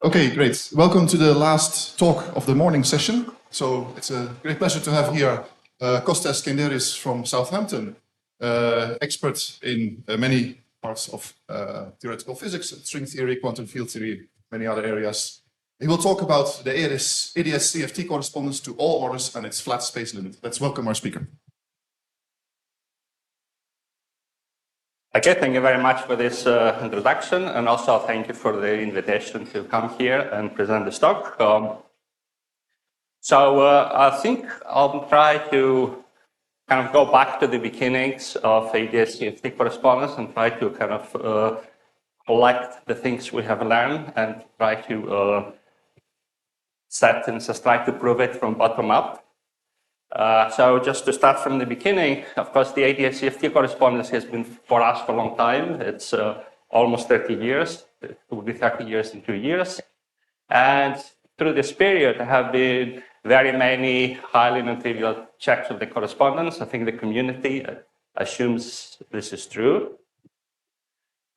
Okay, great. Welcome to the last talk of the morning session. So it's a great pleasure to have here Kostas Skenderis from Southampton, expert in many parts of theoretical physics, string theory, quantum field theory, many other areas. He will talk about the AdS CFT correspondence to all orders and its flat space limit. Let's welcome our speaker. Okay, thank you very much for this introduction, and also thank you for the invitation to come here and present this talk. I think I'll try to kind of go back to the beginnings of AdS CFT correspondence and try to kind of collect the things we have learned and try to set and just try to prove it from bottom up. So just to start from the beginning, of course, the AdS CFT correspondence has been for us for a long time. It's almost 30 years. It will be 30 years in 2 years. And through this period, there have been very many highly non-trivial checks of the correspondence. I think the community assumes this is true.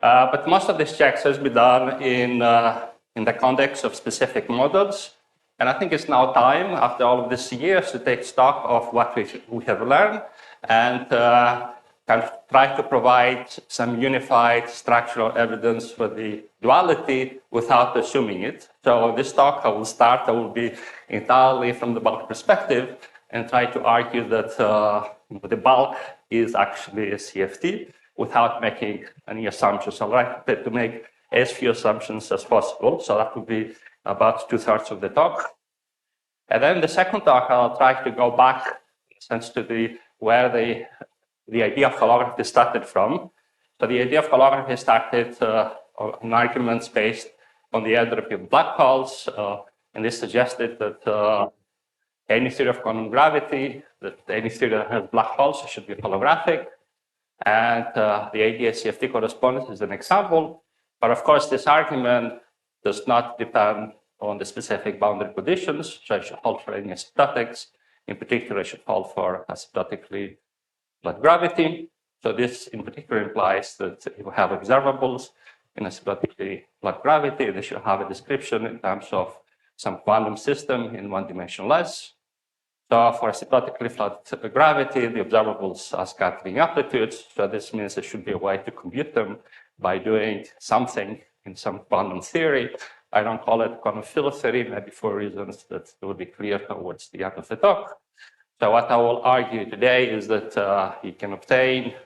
But most of these checks has been done in the context of specific models. And I think it's now time, after all of these years, to take stock of what we have learned and kind of try to provide some unified structural evidence for the duality without assuming it. So this talk I will be entirely from the bulk perspective and try to argue that the bulk is actually a CFT without making any assumptions. I'll try to make as few assumptions as possible. So that would be about 2/3 of the talk. And then the second talk, I'll try to go back in a sense to where the idea of holography started from. So the idea of holography started on arguments based on the entropy of black holes, and this suggested that any theory of quantum gravity, that any theory that has black holes should be holographic, and the AdS CFT correspondence is an example. But of course, this argument does not depend on the specific boundary conditions, so it should hold for any asymptotics. In particular, it should hold for asymptotically flat gravity. So this in particular implies that if you have observables in asymptotically flat gravity, they should have a description in terms of some quantum system in one dimension less. So for asymptotically flat gravity, the observables are scattering amplitudes. So this means there should be a way to compute them by doing something in some quantum theory. I don't call it quantum field theory, maybe for reasons that will be clear towards the end of the talk. So what I will argue today is that you can obtain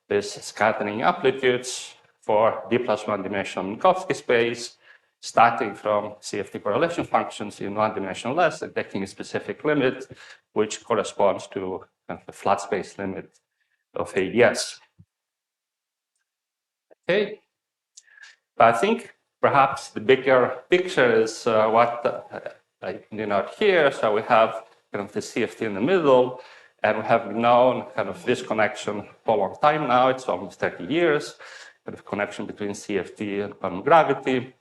these scattering amplitudes for D+1 dimensional Minkowski space, starting from CFT correlation functions in one dimension less and taking a specific limit, which corresponds to the flat space limit of AdS. Okay, but I think perhaps the bigger picture is what I denote here. So we have kind of the CFT in the middle, and we have known kind of this connection for a long time now. It's almost 30 years, kind of connection between CFT and quantum gravity.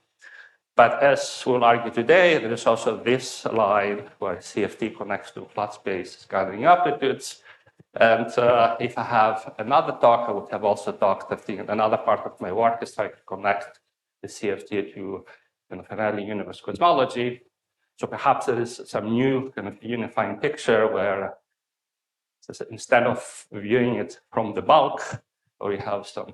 But as we'll argue today, there is also this line where CFT connects to flat space scattering amplitudes. And if I have another talk, I would have also talked, I think another part of my work is trying to connect the CFT to kind of an early universe cosmology. So perhaps there is some new kind of unifying picture where instead of viewing it from the bulk, or you have some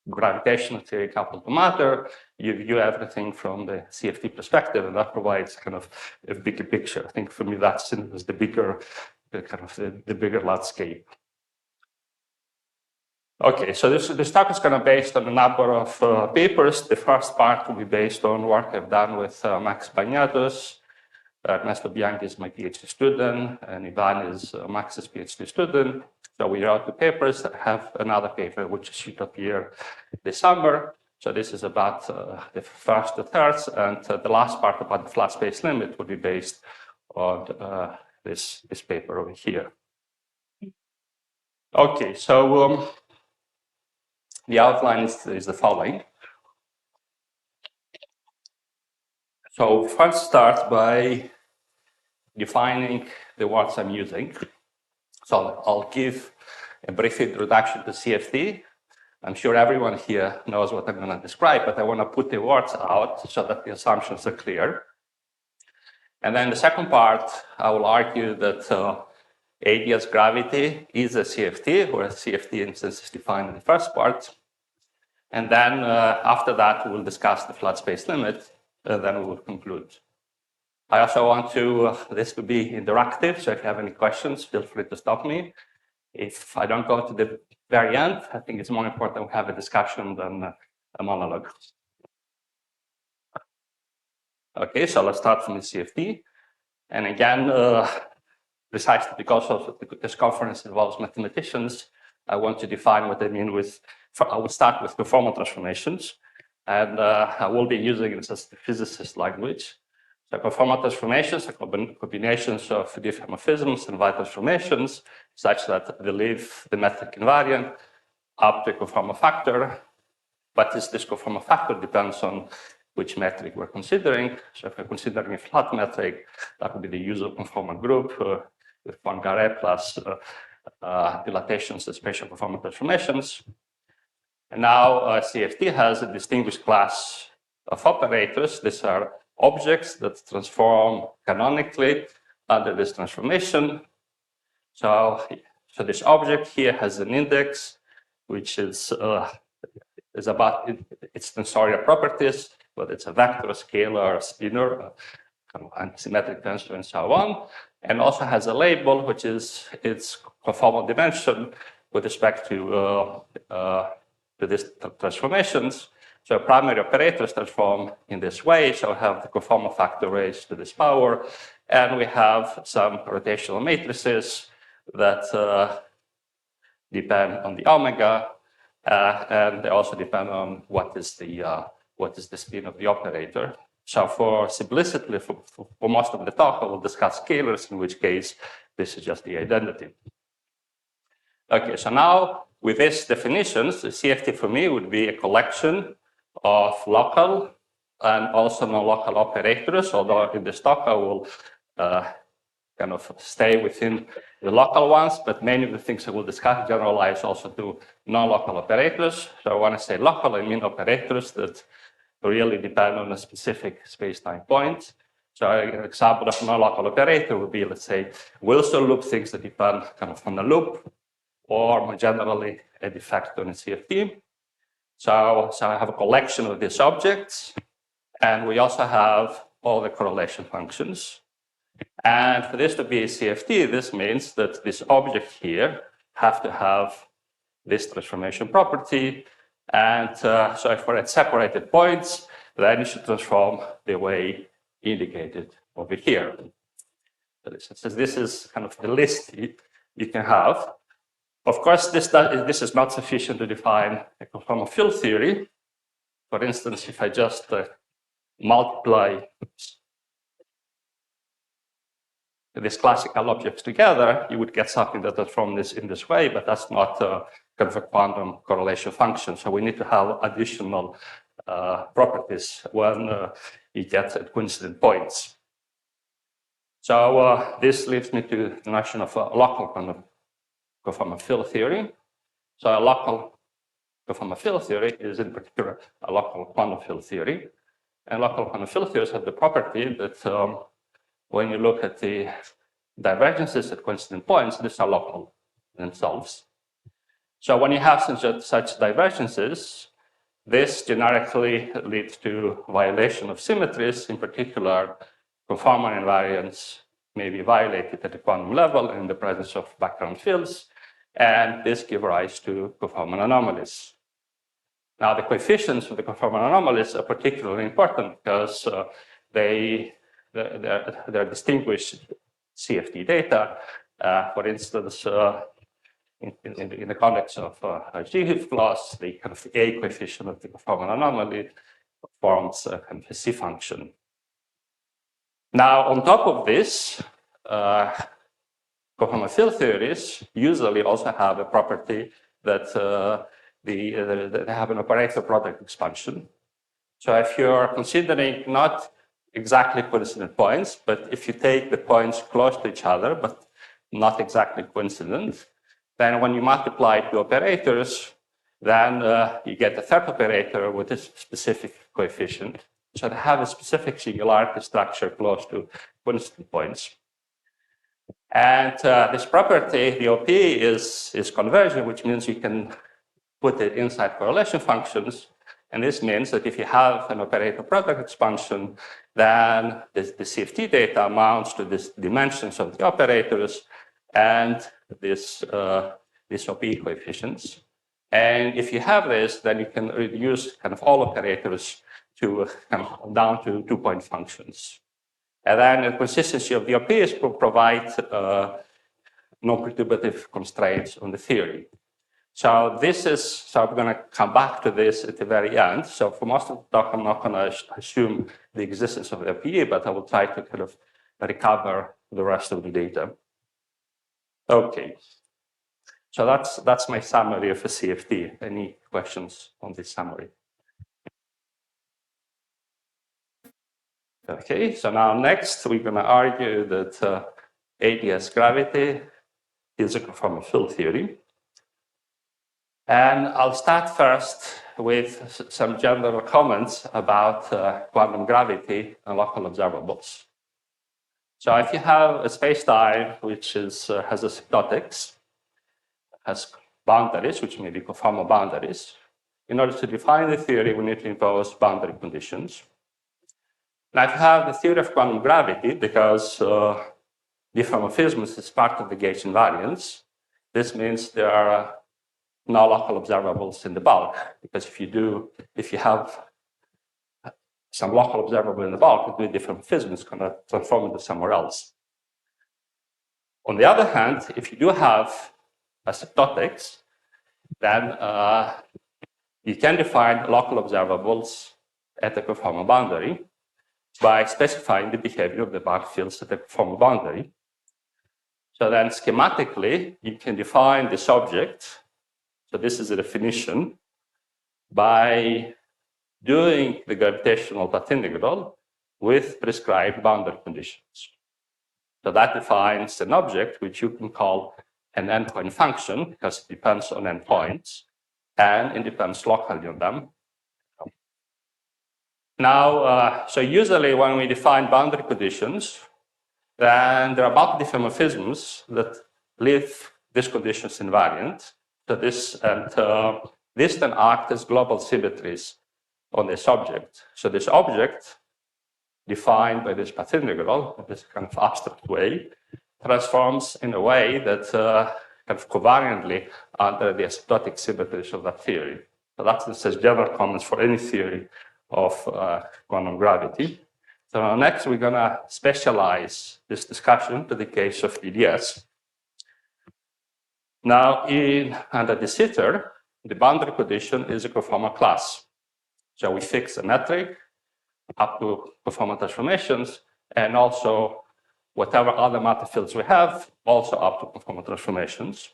gravitational theory coupled to matter, you view everything from the CFT perspective, and that provides kind of a bigger picture. I think for me that's the bigger kind of the bigger landscape. Okay, so this talk is kind of based on a number of papers. The first part will be based on work I've done with Max Bagnatos. Ernesto Bianchi is my PhD student, and Ivan is Max's PhD student. So we wrote 2 papers. I have another paper which should appear this summer. So this is about the first 2/3, and the last part about the flat space limit will be based on this paper over here. Okay, so the outline is the following. So first start by defining the words I'm using. So I'll give a brief introduction to CFT. I'm sure everyone here knows what I'm going to describe, but I want to put the words out so that the assumptions are clear. And then the second part, I will argue that AdS gravity is a CFT, or a CFT instance is defined in the first part. And then after that, we'll discuss the flat space limit, and then we will conclude. I also want this to be interactive, so if you have any questions, feel free to stop me. If I don't go to the very end, I think it's more important we have a discussion than a monologue. Okay, so let's start from the CFT. And again, precisely because this conference involves mathematicians, I want to define what I mean with, I will start with conformal transformations. And I will be using this as the physicist language. So conformal transformations are combinations of diffeomorphisms and Y transformations such that they leave the metric invariant up to a conformal factor. But this conformal factor depends on which metric we're considering. So if we're considering a flat metric, that would be the usual conformal group with Poincaré plus dilatations and spatial conformal transformations. And now CFT has a distinguished class of operators. These are objects that transform canonically under this transformation. So this object here has an index, which is about its tensorial properties, whether it's a vector, a scalar, a spinor, kind of antisymmetric tensor, and so on. And also has a label, which is its conformal dimension with respect to these transformations. So primary operators transform in this way. So we have the conformal factor raised to this power. And we have some rotational matrices that depend on the omega. And they also depend on what is the spin of the operator. So for simplicity, for most of the talk, I will discuss scalars, in which case this is just the identity. Okay, so now with these definitions, the CFT for me would be a collection of local and also non-local operators, although in this talk I will kind of stay within the local ones, but many of the things I will discuss generalize also to non-local operators. So when I say local, I mean operators that really depend on a specific space-time point. So an example of a non-local operator would be, let's say, Wilson loop, things that depend kind of on the loop, or more generally, a defect on a CFT. So I have a collection of these objects, and we also have all the correlation functions. And for this to be a CFT, this means that this object here have to have this transformation property. And so if we're at separated points, then you should transform the way indicated over here. So this is kind of the list you can have. Of course, this is not sufficient to define a conformal field theory. For instance, if I just multiply these classical objects together, you would get something that transforms in this way, but that's not kind of a quantum correlation function. So we need to have additional properties when you get at coincident points. So this leads me to the notion of a local conformal field theory. So a local conformal field theory is in particular a local quantum field theory. And local quantum field theories have the property that when you look at the divergences at coincident points, these are local themselves. So when you have such divergences, this generically leads to violation of symmetries. In particular, conformal invariance may be violated at the quantum level in the presence of background fields, and this gives rise to conformal anomalies. Now, the coefficients of the conformal anomalies are particularly important because they're distinguished CFT data. For instance, in the context of G class, the kind of A coefficient of the conformal anomaly forms a kind of a C function. Now, on top of this, conformal field theories usually also have a property that they have an operator product expansion. So if you're considering not exactly coincident points, but if you take the points close to each other, but not exactly coincident, then when you multiply two operators, then you get a third operator with a specific coefficient. So they have a specific singularity structure close to constant points. And this property, the OP, is convergent, which means you can put it inside correlation functions. And this means that if you have an operator product expansion, then the CFT data amounts to these dimensions of the operators and this OP coefficients. And if you have this, then you can reduce kind of all operators to down to 2-point functions. And then the consistency of the OPs will provide non-perturbative constraints on the theory. So I'm going to come back to this at the very end. So for most of the talk, I'm not going to assume the existence of the OPE, but I will try to kind of recover the rest of the data. Okay. So that's my summary of a CFT. Any questions on this summary? Okay, so now next we're going to argue that AdS gravity is a conformal field theory. And I'll start first with some general comments about quantum gravity and local observables. So if you have a spacetime which has asymptotics, has boundaries, which may be conformal boundaries, in order to define the theory, we need to impose boundary conditions. Now, if you have the theory of quantum gravity, because diffeomorphismus is part of the gauge invariance, this means there are no local observables in the bulk, because if you have some local observable in the bulk, the diffeomorphism is going to transform into somewhere else. On the other hand, if you do have asymptotics, then you can define local observables at the conformal boundary by specifying the behavior of the bulk fields at the conformal boundary. So then schematically, you can define this object. So this is a definition by doing the gravitational path integral with prescribed boundary conditions. So that defines an object which you can call an endpoint function because it depends on endpoints and it depends locally on them. Now, so usually when we define boundary conditions, then there are bulk diffeomorphisms that leave these conditions invariant. So this then act as global symmetries on this object. So this object, defined by this path integral, in this kind of abstract way, transforms in a way that kind of covariantly under the asymptotic symmetries of that theory. So that's the general comments for any theory of quantum gravity. So next, we're going to specialize this discussion to the case of AdS. Now, under the sitter, the boundary condition is a conformal class. So we fix a metric up to conformal transformations, and also whatever other matter fields we have, also up to conformal transformations.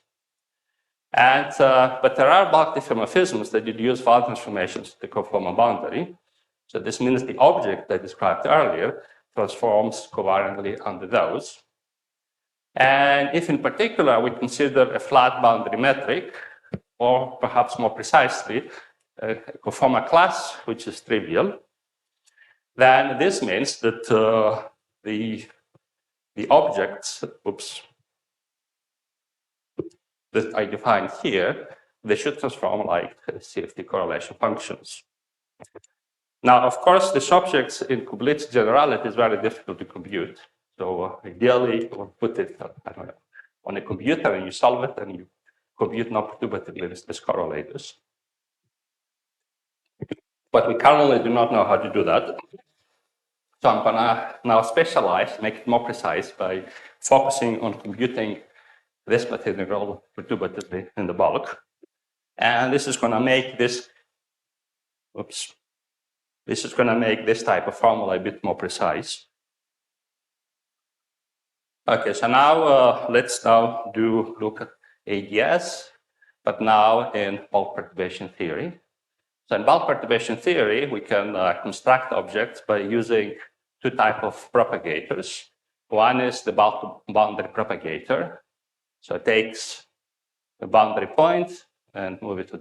And but there are bulk diffeomorphisms that deduce value transformations to the conformal boundary. So this means the object I described earlier transforms covariantly under those. And if in particular we consider a flat boundary metric, or perhaps more precisely, a conformal class which is trivial, then this means that the objects, that I defined here, they should transform like CFT correlation functions. Now, of course, these objects in complete generality is very difficult to compute. So ideally, we'll put it, I don't know, on a computer and you solve it and you compute non-perturbatively these correlators. But we currently do not know how to do that. So I'm going to now specialize, make it more precise by focusing on computing this path integral perturbatively in the bulk. And this is going to make this, this is going to make this type of formula a bit more precise. Okay, so now let's now look at AdS, but now in bulk perturbation theory. So in bulk perturbation theory, we can construct objects by using two types of propagators. One is the bulk boundary propagator. So it takes a boundary point and move it to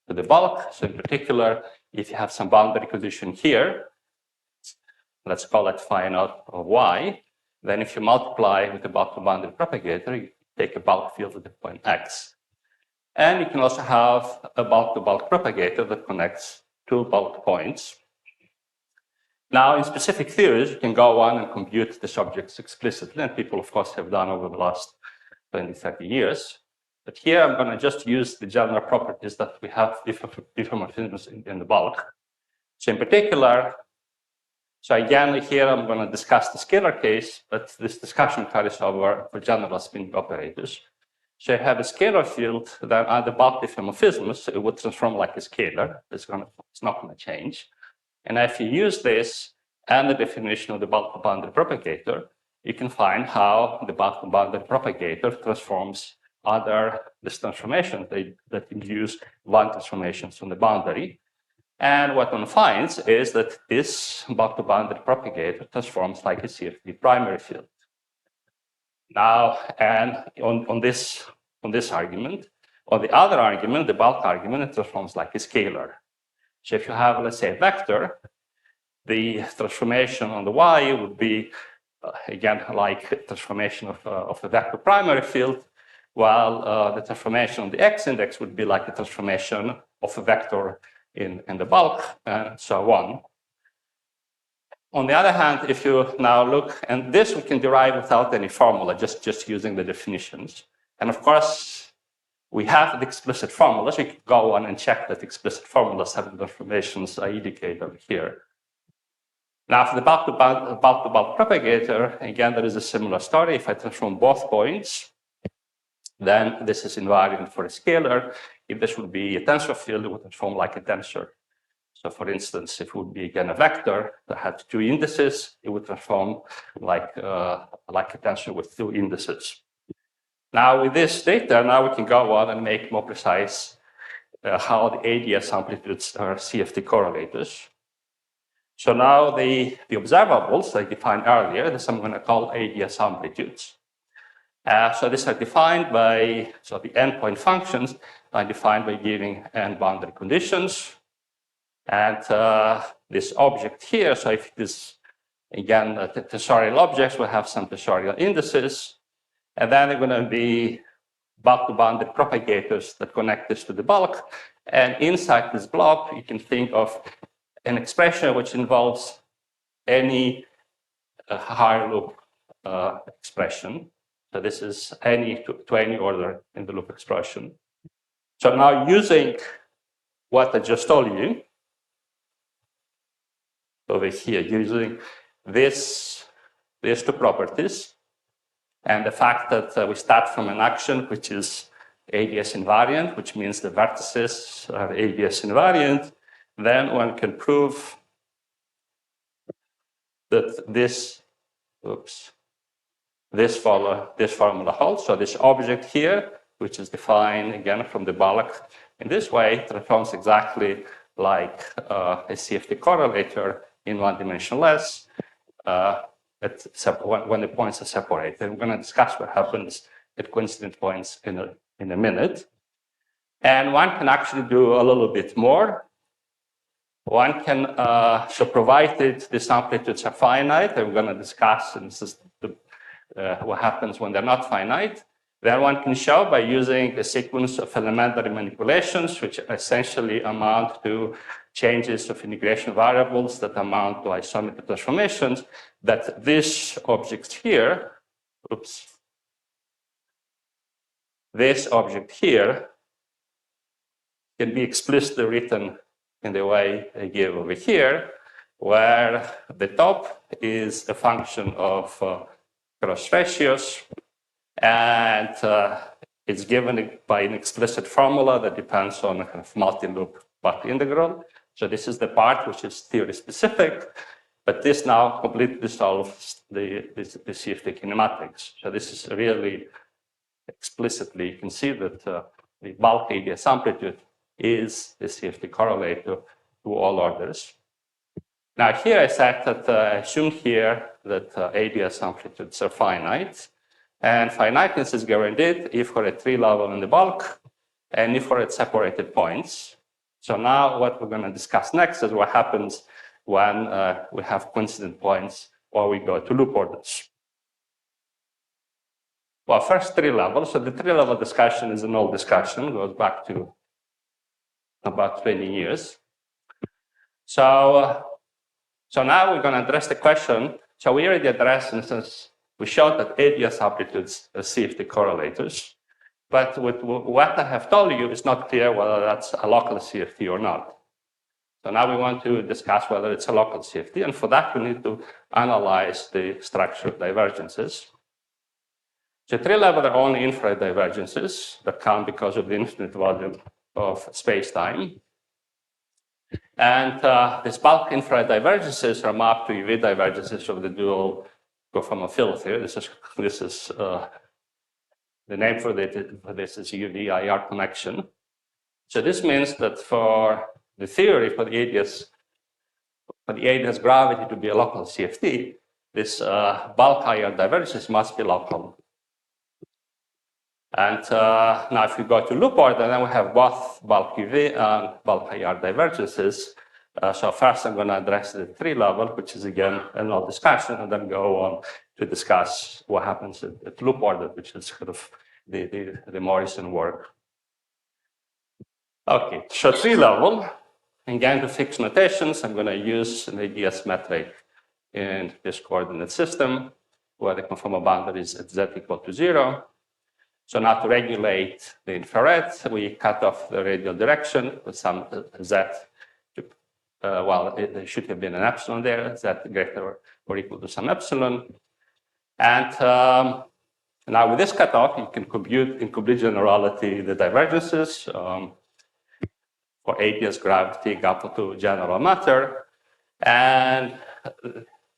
to the bulk. So in particular, if you have some boundary condition here, let's call it phi naught of y, then if you multiply with the bulk to boundary propagator, you take a bulk field at the point x. And you can also have a bulk to bulk propagator that connects two bulk points. Now, in specific theories, you can go on and compute these objects explicitly, and people, of course, have done over the last 20, 30 years. But here, I'm going to just use the general properties that we have diffeomorphisms in the bulk. So in particular, so again, here I'm going to discuss the scalar case, but this discussion carries over for general spin operators. So you have a scalar field that under bulk diffeomorphisms, it would transform like a scalar. It's not going to change. And if you use this and the definition of the bulk boundary propagator, you can find how the bulk boundary propagator transforms other these transformations that induce one transformations on the boundary. And what one finds is that this bulk boundary propagator transforms like a CFT primary field. Now, and on this argument, on the other argument, the bulk argument, it transforms like a scalar. So if you have, let's say, a vector, the transformation on the y would be, again, like transformation of a vector primary field, while the transformation on the x-index would be like a transformation of a vector in the bulk, and so on. On the other hand, if you now look, and this we can derive without any formula, just using the definitions. And of course, we have the explicit formulas. We can go on and check that explicit formulas have the transformations I indicate over here. Now, for the bulk to bulk propagator, again, there is a similar story. If I transform both points, then this is invariant for a scalar. If this would be a tensor field, it would transform like a tensor. So for instance, if it would be again a vector that had two indices, it would transform like a tensor with two indices. Now with this data, now we can go on and make more precise how the AdS amplitudes are CFT correlators. So now the observables I defined earlier, this I'm going to call AdS amplitudes. So these are defined by, so the endpoint functions are defined by giving end boundary conditions. And this object here, so if it is, again, tensorial objects, will have some tensorial indices. And then they're going to be bulk to boundary propagators that connect this to the bulk. And inside this blob, you can think of an expression which involves any higher loop expression. So this is any to any order in the loop expression. So now using what I just told you over here, using these two properties, and the fact that we start from an action which is AdS invariant, which means the vertices are AdS invariant, then one can prove that this formula holds. So this object here, which is defined again from the bulk in this way, transforms exactly like a CFT correlator in one dimension less when the points are separated. We're going to discuss what happens at coincident points in a minute. And one can actually do a little bit more. One can, so provided these amplitudes are finite, and we're going to discuss, and this is what happens when they're not finite, then one can show by using a sequence of elementary manipulations, which essentially amount to changes of integration variables that amount to isometric transformations, that this object here, this object here can be explicitly written in the way I give over here, where the top is a function of cross ratios, and it's given by an explicit formula that depends on a kind of multi-loop path integral. So this is the part which is theory specific, but this now completely solves the CFT kinematics. So this is really explicitly, you can see that the bulk AdS amplitude is the CFT correlator to all orders. Now here I said that I assume here that AdS amplitudes are finite, and finiteness is guaranteed if we're at 3 level in the bulk and if we're at separated points. So now what we're going to discuss next is what happens when we have coincident points or we go to loop orders. Well, first tree level. So the tree level discussion is an old discussion, goes back to about 20 years. So now we're going to address the question. So we already addressed, in a sense, we showed that AdS amplitudes are CFT correlators. But with what I have told you, it's not clear whether that's a local CFT or not. So now we want to discuss whether it's a local CFT. And for that, we need to analyze the structure of divergences. So tree level are only infrared divergences that come because of the infinite volume of space-time. And these bulk infrared divergences are mapped to UV divergences of the dual conformal field theory. This is the name for this is UV-IR connection. So this means that for the theory for the AdS gravity to be a local CFT, this bulk IR divergence must be local. And now if you go to loop order, then we have both bulk UV and bulk IR divergences. So first I'm going to address the tree level, which is again an old discussion, and then go on to discuss what happens at loop order, which is kind of the Morrison work. Okay, so tree level, again to fix notations, I'm going to use an AdS metric in this coordinate system where the conformal boundary is at z equal to 0. So now to regulate the infrared, we cut off the radial direction with some z. Well, there should have been an epsilon there, z greater or equal to some epsilon. And now with this cutoff, you can compute in complete generality the divergences for AdS gravity coupled to general matter. And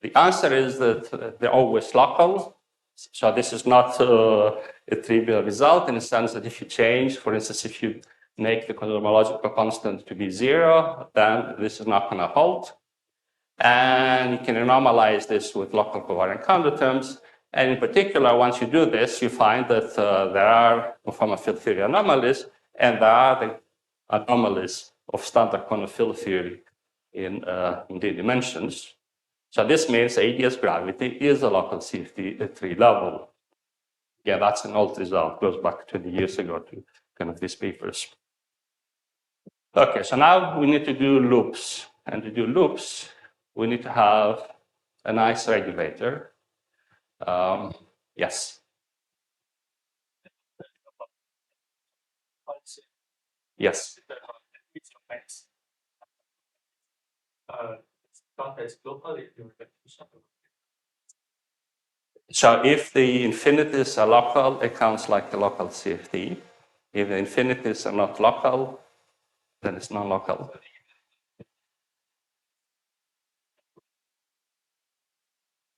the answer is that they're always local. So this is not a trivial result in the sense that if you change, for instance, if you make the cosmological constant to be 0, then this is not going to hold. And you can normalize this with local covariant counterterms. And in particular, once you do this, you find that there are conformal field theory anomalies, and there are the anomalies of standard quantum field theory in the dimensions. So this means AdS gravity is a local CFT at tree level. Yeah, that's an old result, goes back 20 years ago to kind of these papers. Okay, so now we need to do loops. And to do loops, we need to have a nice regulator. Yes. Yes. So if the infinities are local, it counts like a local CFT. If the infinities are not local, then it's non-local.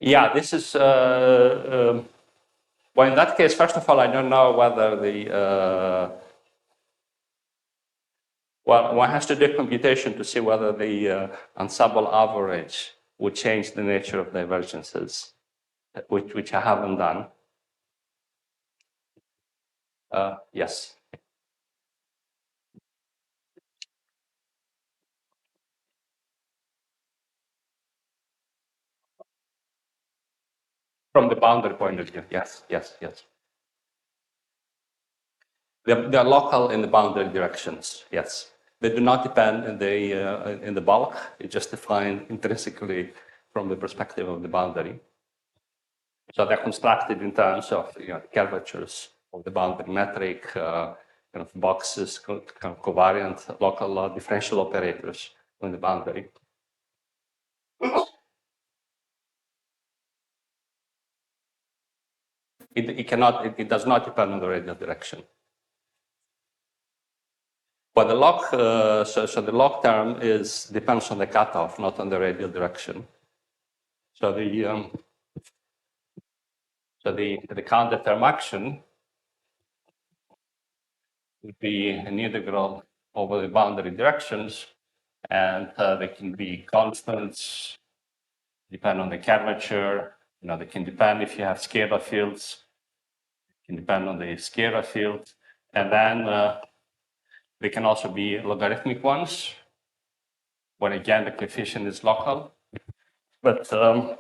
Yeah, this is, well, in that case, first of all, I don't know whether the, well, one has to do computation to see whether the ensemble average would change the nature of divergences, which I haven't done. Yes. From the boundary point of view, yes. They're local in the boundary directions, yes. They do not depend in the bulk. It's just defined intrinsically from the perspective of the boundary. So they're constructed in terms of curvatures of the boundary metric, kind of boxes, kind of covariant local differential operators on the boundary. It does not depend on the radial direction. But the log, so the log term depends on the cutoff, not on the radial direction. So the counter term action would be an integral over the boundary directions, and they can be constants, depend on the curvature. They can depend if you have scalar fields. It can depend on the scalar field, and then They can also be logarithmic ones, when again the coefficient is local. But the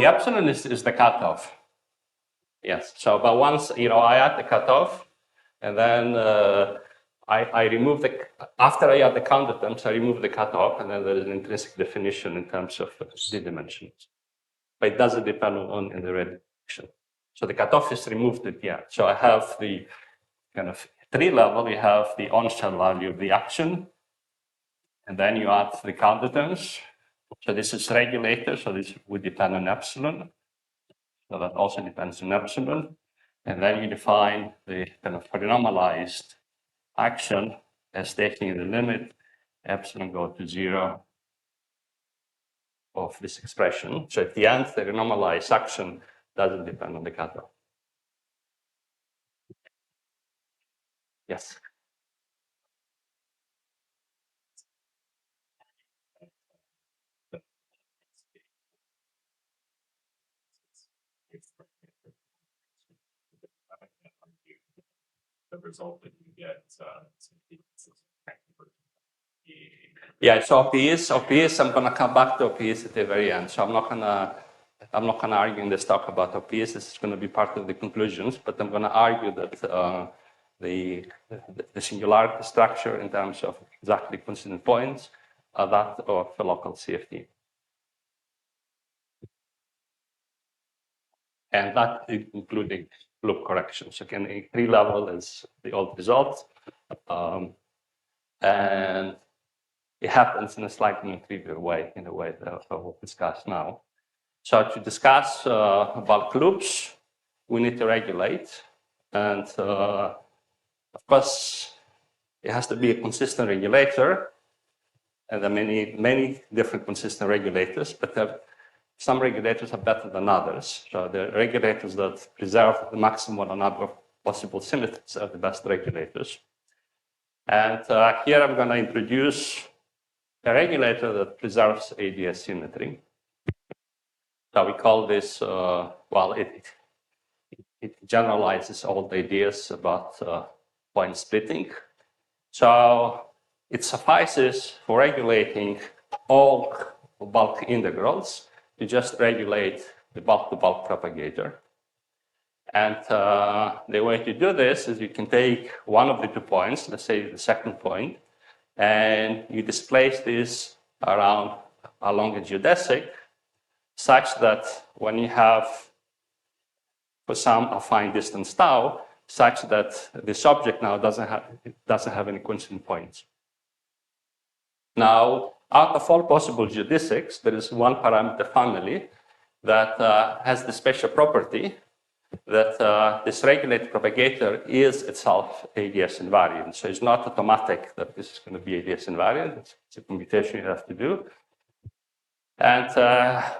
epsilon is the cutoff. Yes. So, but once I add the cutoff, and then I remove after I add the counter terms, I remove the cutoff, and then there is an intrinsic definition in terms of the dimensions. But it doesn't depend on in the reduction. So the cutoff is removed at the end. So I have the kind of tree level, you have the on-shell value of the action, and then you add the counter terms. So this is regulator, so this would depend on epsilon. So that also depends on epsilon. And then you define the kind of polynomialized action as taking the limit epsilon go to 0 of this expression. So at the end, the renormalized action doesn't depend on the cutoff. Yes. The result that you get. Yeah, so OPs, I'm gonna come back to OPs at the very end. So I'm not gonna argue in this talk about OPs. This is gonna be part of the conclusions, but I'm gonna argue that the singularity structure in terms of exactly consistent points are that of a local CFT. And that including loop corrections. Again, a tree level is the old result. And it happens in a slightly more trivial way, in a way that we'll discuss now. So to discuss bulk loops, we need to regulate. And of course, it has to be a consistent regulator. And there are many different consistent regulators, but some regulators are better than others. So the regulators that preserve the maximum number of possible symmetries are the best regulators. And here I'm going to introduce a regulator that preserves AdS symmetry. So we call this, it generalizes all the ideas about point splitting. So it suffices for regulating all bulk integrals to just regulate the bulk-to-bulk propagator. And the way to do this is you can take one of the 2 points, let's say the second point, and you displace this along a geodesic such that when you have, for some affine distance tau, such that this object now doesn't have any constant points. Now, out of all possible geodesics, there is one parameter family that has the special property that this regulated propagator is itself AdS invariant. So it's not automatic that this is going to be AdS invariant. It's a computation you have to do. And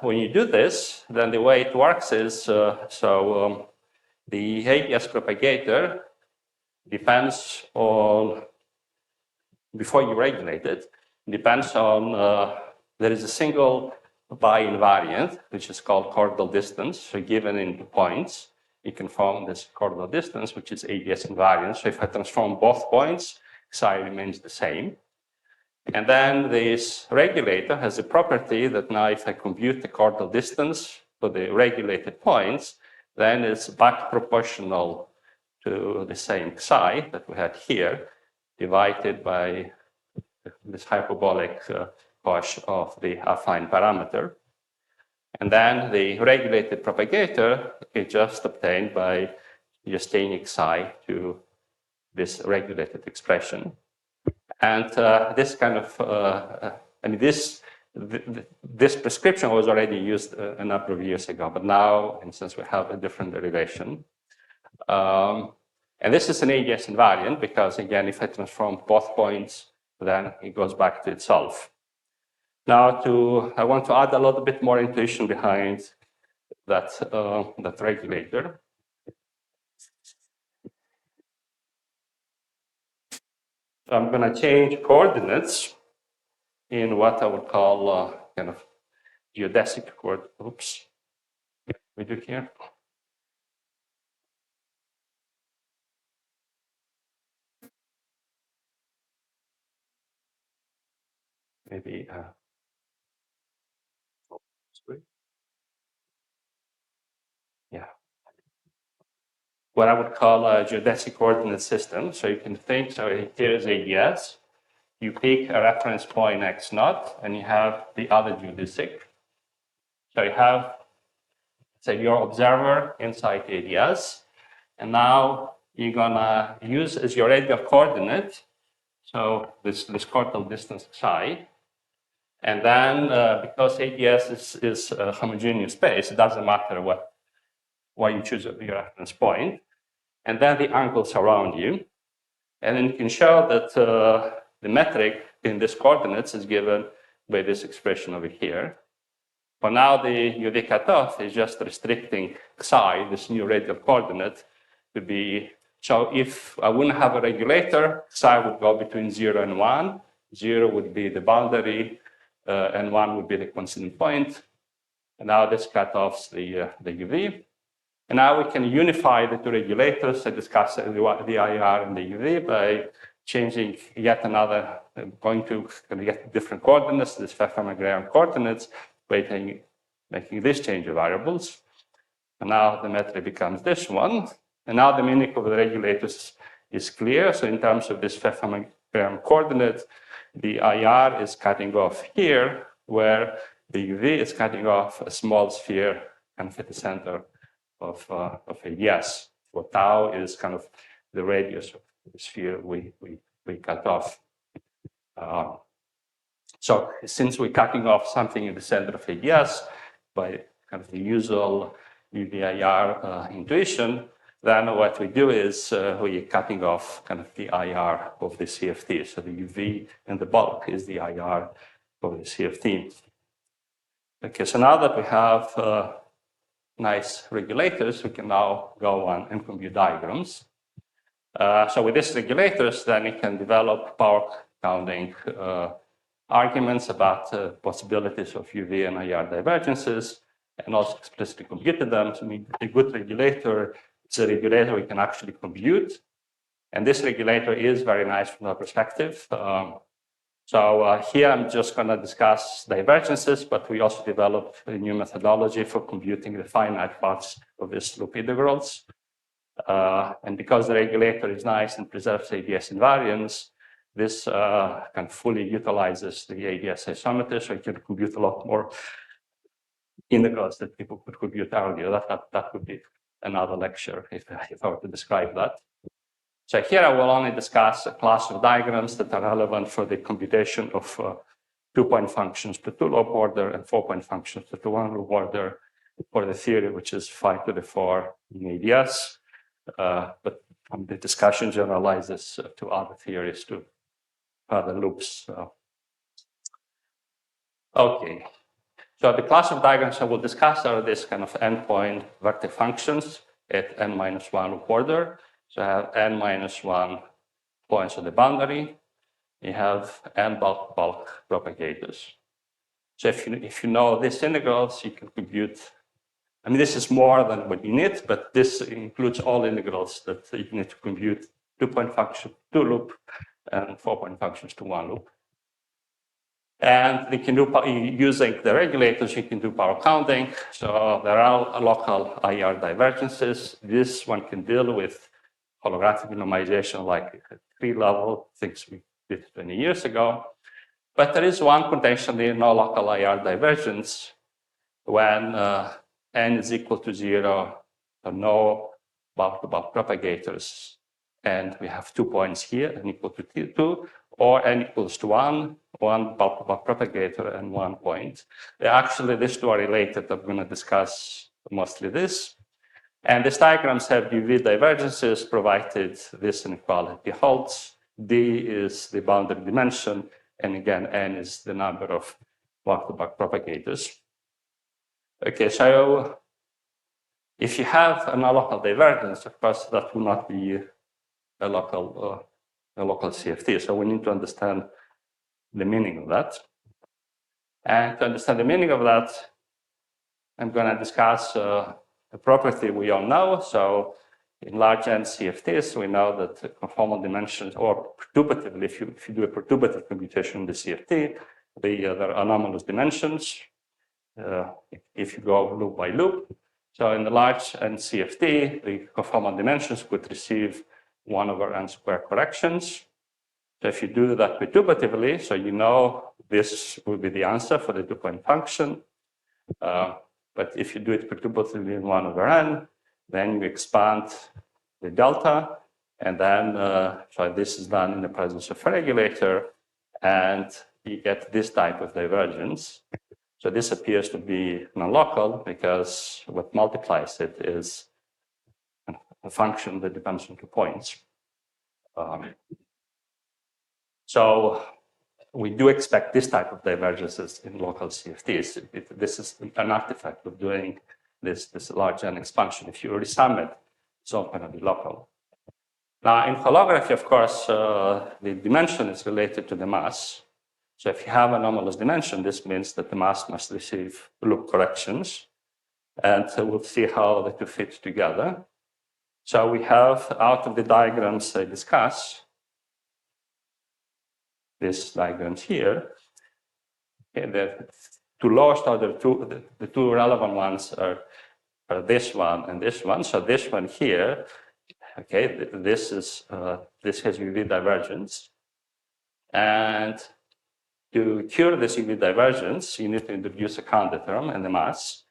when you do this, then the way it works is, the AdS propagator depends on, before you regulate it, depends on, there is a single bi-invariant, which is called chordal distance. So given in 2 points, you can form this chordal distance, which is AdS invariant. So if I transform both points, psi remains the same. And then this regulator has a property that now if I compute the chordal distance for the regulated points, then it's back proportional to the same psi that we had here, divided by this hyperbolic cosh of the affine parameter. And then the regulated propagator is just obtained by just changing psi to this regulated expression. And this kind of, this prescription was already used a number of years ago, but now, and since we have a different derivation, and this is an AdS invariant because, again, if I transform both points, then it goes back to itself. Now, I want to add a little bit more intuition behind that regulator. So I'm going to change coordinates in what I would call kind of geodesic coordinates. Oops. We do here. maybe yeah, what I would call a geodesic coordinate system. So you can think, so here is AdS. You pick a reference point x naught, and you have the other geodesic. So you have, say, your observer inside AdS, and now you're gonna use as your radial coordinate, so this coordinate distance xi, and then because AdS is a homogeneous space, it doesn't matter what you choose as your reference point, and then the angles around you, and then you can show that the metric in these coordinates is given by this expression over here. For now, the UV cutoff is just restricting xi, this new radial coordinate, to be, so if I wouldn't have a regulator, xi would go between 0 and 1. 0 would be the boundary, and 1 would be the coincident point. And now this cutoffs the UV. And now we can unify the two regulators. I discussed the IR and the UV by changing yet another, going to get different coordinates, these Pfeffer-Graham coordinates, making this change of variables. And now the metric becomes this one. And now the meaning of the regulators is clear. So in terms of this Pfeffer-Graham coordinate, the IR is cutting off here, where the UV is cutting off a small sphere kind of at the center of AdS. So tau is kind of the radius of the sphere we cut off. So since we're cutting off something in the center of AdS by kind of the usual UV-IR intuition, then what we do is we're cutting off kind of the IR of the CFT. So the UV and the bulk is the IR of the CFT. Okay, so now that we have nice regulators, we can now go on and compute diagrams. So with these regulators, then you can develop power counting arguments about possibilities of UV and IR divergences, and also explicitly computed them. So a good regulator is a regulator we can actually compute. And this regulator is very nice from that perspective. So here I'm just going to discuss divergences, but we also developed a new methodology for computing the finite parts of these loop integrals. And because the regulator is nice and preserves AdS invariance, this kind of fully utilizes the AdS isometry, so you can compute a lot more integrals that people could compute earlier. That would be another lecture if I were to describe that. So here I will only discuss a class of diagrams that are relevant for the computation of 2-point functions to 2-loop order and 4-point functions to 1-loop order for the theory, which is 5 to the 4 in AdS. But the discussion generalizes to other theories, to other loops. Okay. So the class of diagrams I will discuss are this kind of endpoint vector functions at n-1 loop order. So I have n-1 points on the boundary. You have n bulk propagators. So if you know these integrals, you can compute. I mean, this is more than what you need, but this includes all integrals that you need to compute 2-point function to loop and 4-point functions to 1 loop. And you can do, using the regulators, you can do power counting. So there are local IR divergences. This one can deal with holographic minimization like 3-level things we did 20 years ago. But there is one potentially no local IR divergence when n is equal to 0, so no bulk-to-bulk propagators. And we have 2 points here, n equal to 2, or n equals to 1 bulk-to-bulk propagator and 1 point. Actually, these two are related. I'm going to discuss mostly this. And these diagrams have UV divergences provided this inequality holds. D is the boundary dimension, and again, n is the number of bulk-to-bulk propagators. Okay, so if you have a local divergence, of course, that will not be a local CFT. So we need to understand the meaning of that. And to understand the meaning of that, I'm going to discuss a property we all know. So in large N CFTs, we know that conformal dimensions, or perturbatively, if you do a perturbative computation in the CFT, there are anomalous dimensions if you go loop by loop. So in the large n CFT, the conformal dimensions would receive 1 over n squared corrections. So if you do that perturbatively, so you know this will be the answer for the 2-point function. But if you do it perturbatively in 1 over n, then you expand the delta, and then so this is done in the presence of a regulator, and you get this type of divergence. So this appears to be non-local because what multiplies it is a function that depends on 2 points. So we do expect this type of divergences in local CFTs. This is an artifact of doing this large n expansion. If you resum it, it's all going to be local. Now, in holography, of course, the dimension is related to the mass. So if you have anomalous dimension, this means that the mass must receive loop corrections. And so we'll see how the two fit together. So we have, out of the diagrams I discuss, these diagrams here, okay, the two lowest order, the two relevant ones are this one and this one. So this one here, okay, this has UV divergence. And to cure this UV divergence, you need to introduce a counter term in the mass.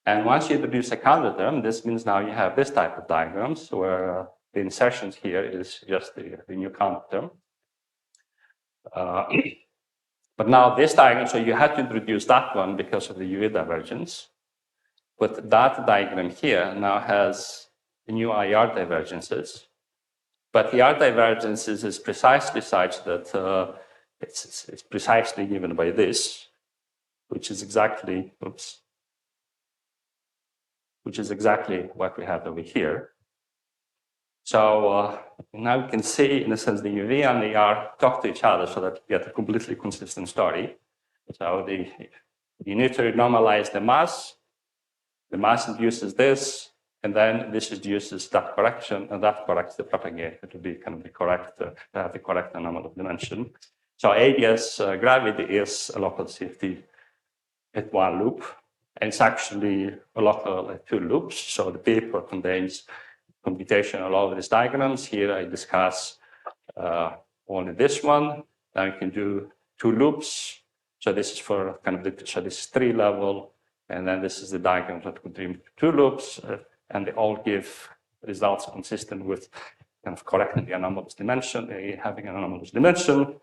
And once you introduce a counter term, this means now you have this type of diagrams where the insertions here is just the new counter term. But now this diagram, so you had to introduce that one because of the UV divergence. But that diagram here now has the new IR divergences. But the IR divergences is precisely such that it's precisely given by this, which is exactly, which is exactly what we have over here. So now we can see, in a sense, the UV and the IR talk to each other so that you get a completely consistent story. So you need to normalize the mass induces this, and then this induces that correction, and that corrects the propagator to be kind of the correct, to have the correct anomalous dimension. So AdS gravity is a local CFT at 1 loop, and it's actually a local at 2 loops. So the paper contains computation of all of these diagrams. Here I discuss only this one. Now you can do 2 loops. So this is for kind of so this is 3 level, and then this is the diagram that contain 2 loops, and they all give results consistent with kind of correcting the anomalous dimension, having an anomalous dimension.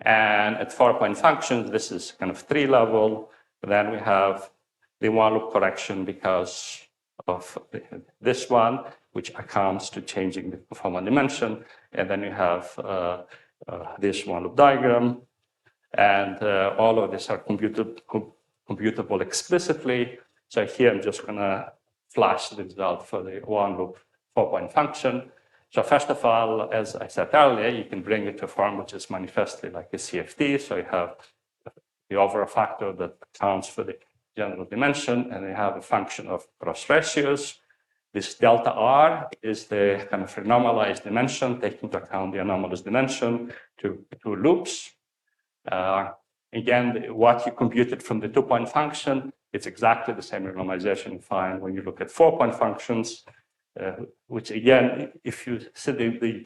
And at 4-point functions, this is kind of 3 level. Then we have the 1 loop correction because of this one, which accounts to changing the conformal dimension. And then you have this 1 loop diagram. And all of these are computable explicitly. So here I'm just going to flash the result for the 1 loop 4-point function. So first of all, as I said earlier, you can bring it to a form which is manifestly like a CFT. So you have the overall factor that accounts for the general dimension, and you have a function of cross ratios. This delta R is the kind of renormalized dimension, taking into account the anomalous dimension to 2 loops. Again, what you computed from the 2-point function, it's exactly the same renormalization you find when you look at 4-point functions, which again, if you see the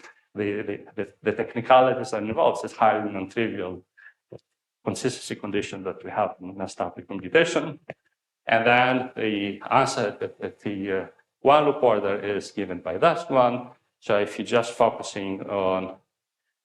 technicalities that involves, it's highly non-trivial consistency condition that we have in mass-static computation. And then the answer at the 1 loop order is given by that one. So if you're just focusing on,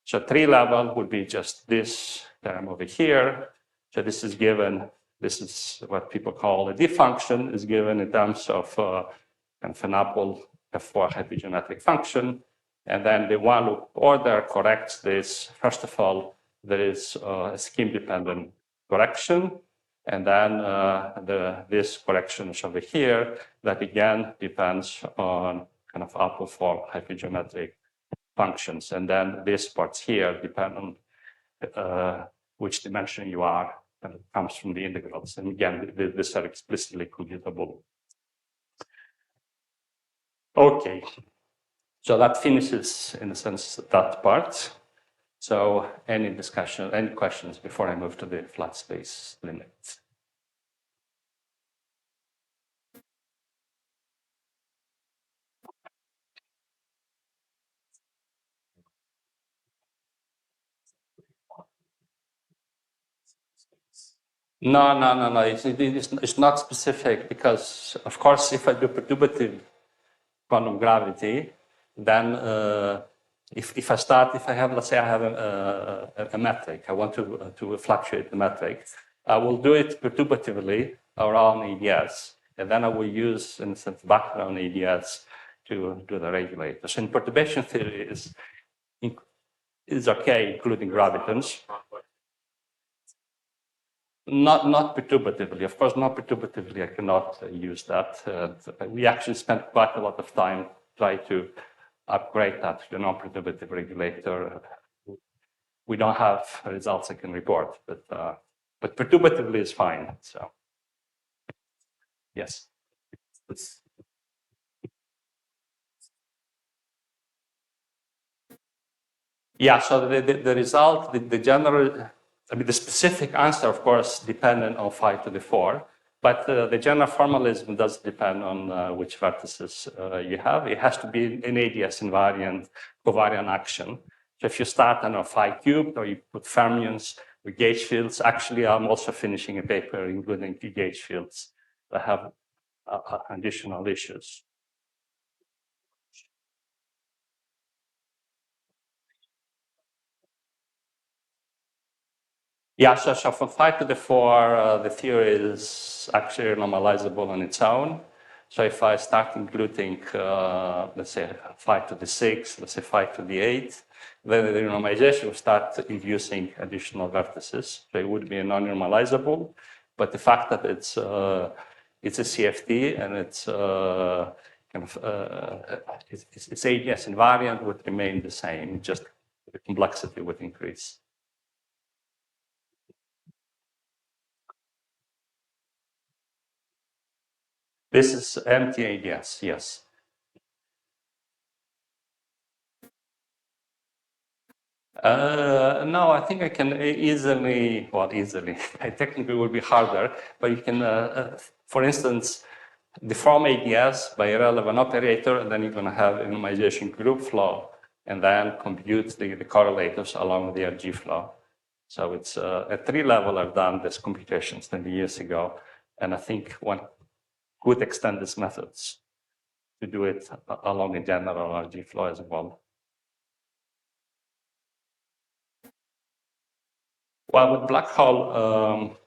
so 3 level would be just this term over here. So this is given, this is what people call a D function, is given in terms of kind of an Apple F4 hypergeometric function. And then the 1 loop order corrects this. First of all, there is a scheme-dependent correction. And then this correction is over here that again depends on kind of Apple 4 hypergeometric functions. And then these parts here depend on which dimension you are, and it comes from the integrals. And again, these are explicitly computable. Okay, so that finishes, in a sense, that part. So any discussion, any questions before I move to the flat space limit? No. It's not specific because, of course, if I do perturbative quantum gravity, then if I have, let's say I have a metric, I want to fluctuate the metric, I will do it perturbatively around AdS, and then I will use, in a sense, background AdS to do the regulator. So in perturbation theory is okay, including gravitons. Not perturbatively, of course, not perturbatively. I cannot use that. We actually spent quite a lot of time trying to upgrade that to the non-perturbative regulator. We don't have results I can report, but perturbatively is fine. So, yes. Yeah. So the result, the general. I mean, the specific answer, of course, dependent on 5 to the 4, but the general formalism does depend on which vertices you have. It has to be an AdS invariant covariant action. So if you start on a phi cubed or you put fermions or gauge fields, actually, I'm also finishing a paper including the gauge fields that have additional issues. Yeah, so from 5 to the 4, the theory is actually normalizable on its own. So if I start including, let's say, 5 to the 6, let's say 5 to the 8, then the normalization will start inducing additional vertices. So it would be non-normalizable, but the fact that it's a CFT and it's its AdS invariant would remain the same, just the complexity would increase. This is empty AdS, yes. No, I think I can easily, it technically will be harder, but you can, for instance, deform AdS by a relevant operator, and then you're going to have a normalization group flow, and then compute the correlators along the RG flow. So it's at 3 level, I've done this computations 20 years ago, and I think one could extend these methods to do it along a general RG flow as well. Well, with black hole,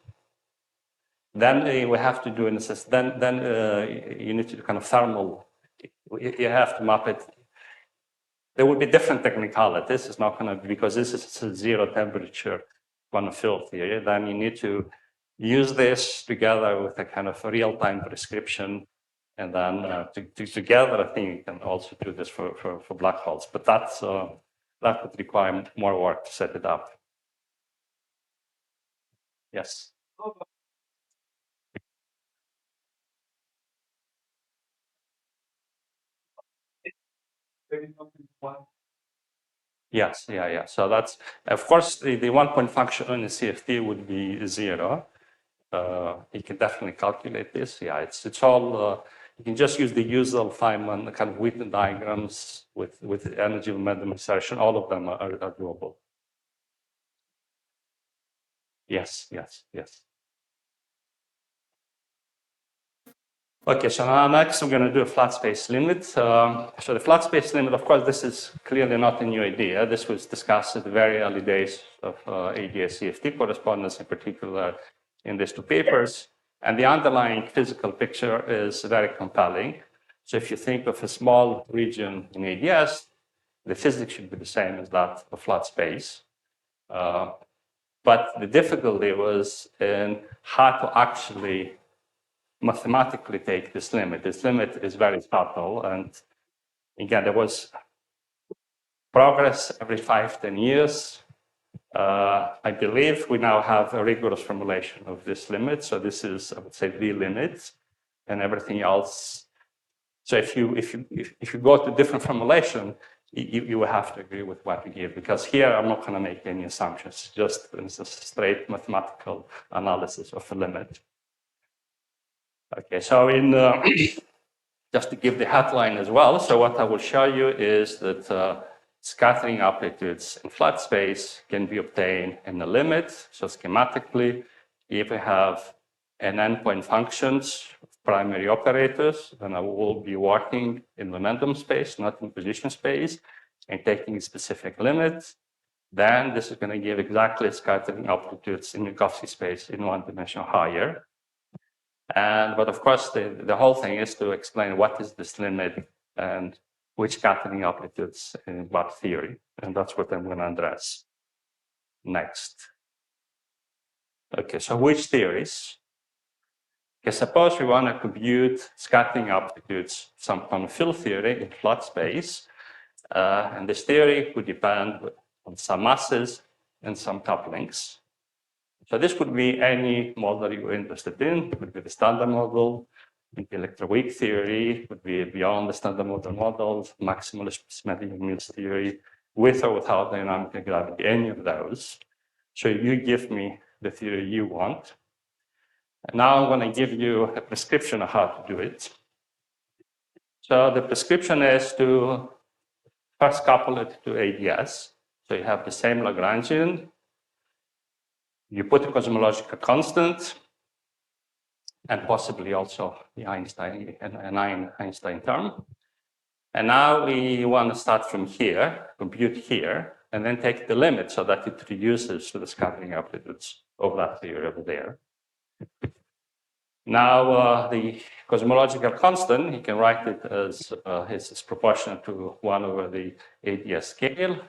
then we have to do in a sense. Then you need to do kind of thermal. You have to map it. There will be different technicalities. This is not going to be, because this is a 0 temperature quantum field theory. Then you need to use this together with a kind of real-time prescription, and then together, I think you can also do this for black holes. But that would require more work to set it up. Yes. Yes, yeah. So that's, of course, the 1-point function in the CFT would be 0. You can definitely calculate this. Yeah, it's all, you can just use the usual Feynman kind of Wheaton diagrams with energy momentum insertion. All of them are doable. Yes. Okay, so now next we're going to do a flat space limit. So the flat space limit, of course, this is clearly not a new idea. This was discussed at the very early days of AdS CFT correspondence, in particular in these 2 papers. And the underlying physical picture is very compelling. So if you think of a small region in AdS, the physics should be the same as that of flat space. But the difficulty was in how to actually mathematically take this limit. This limit is very subtle, and again, there was progress every 5-10 years. I believe we now have a rigorous formulation of this limit. So this is, I would say, the limit, and everything else. So if you go to different formulation, you will have to agree with what we give, because here I'm not going to make any assumptions, just it's a straight mathematical analysis of a limit. Okay, so in just to give the headline as well, so what I will show you is that scattering amplitudes in flat space can be obtained in the limit. So schematically, if we have an endpoint functions, primary operators, then I will be working in momentum space, not in position space, and taking specific limits. Then this is going to give exactly scattering amplitudes in Minkowski space in one dimension higher. But of course, the whole thing is to explain what is this limit and which scattering amplitudes in what theory. And that's what I'm going to address next. Okay, so which theories? Okay, suppose we want to compute scattering amplitudes, some kind of field theory in flat space. And this theory would depend on some masses and some couplings. So this could be any model you're interested in. It could be the standard model, the electroweak theory, would be beyond the standard model models, maximal symmetric Mills theory, with or without dynamic gravity, any of those. So you give me the theory you want. And now I'm going to give you a prescription of how to do it. So the prescription is to first couple it to AdS. So you have the same Lagrangian. You put a cosmological constant, and possibly also the Einstein term. And now we want to start from here, compute here, and then take the limit so that it reduces to the scattering amplitudes of that theory over there. Now the cosmological constant, you can write it as is proportional to 1 over the AdS scale.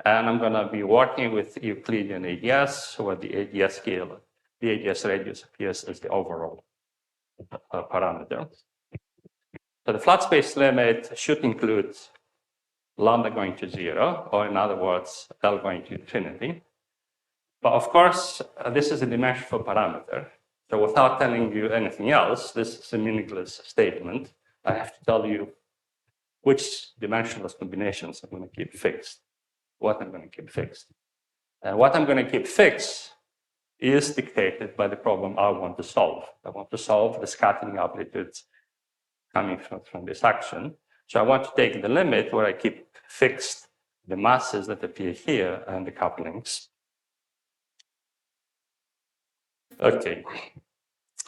And I'm going to be working with Euclidean AdS, where the AdS scale, the AdS radius appears as the overall parameter. So the flat space limit should include lambda going to 0, or in other words, L going to infinity. But of course, this is a dimensional parameter. So without telling you anything else, this is a meaningless statement. I have to tell you which dimensionless combinations I'm going to keep fixed. What I'm going to keep fixed. And what I'm going to keep fixed is dictated by the problem I want to solve. I want to solve the scattering amplitudes coming from this action. So I want to take the limit where I keep fixed the masses that appear here and the couplings. Okay.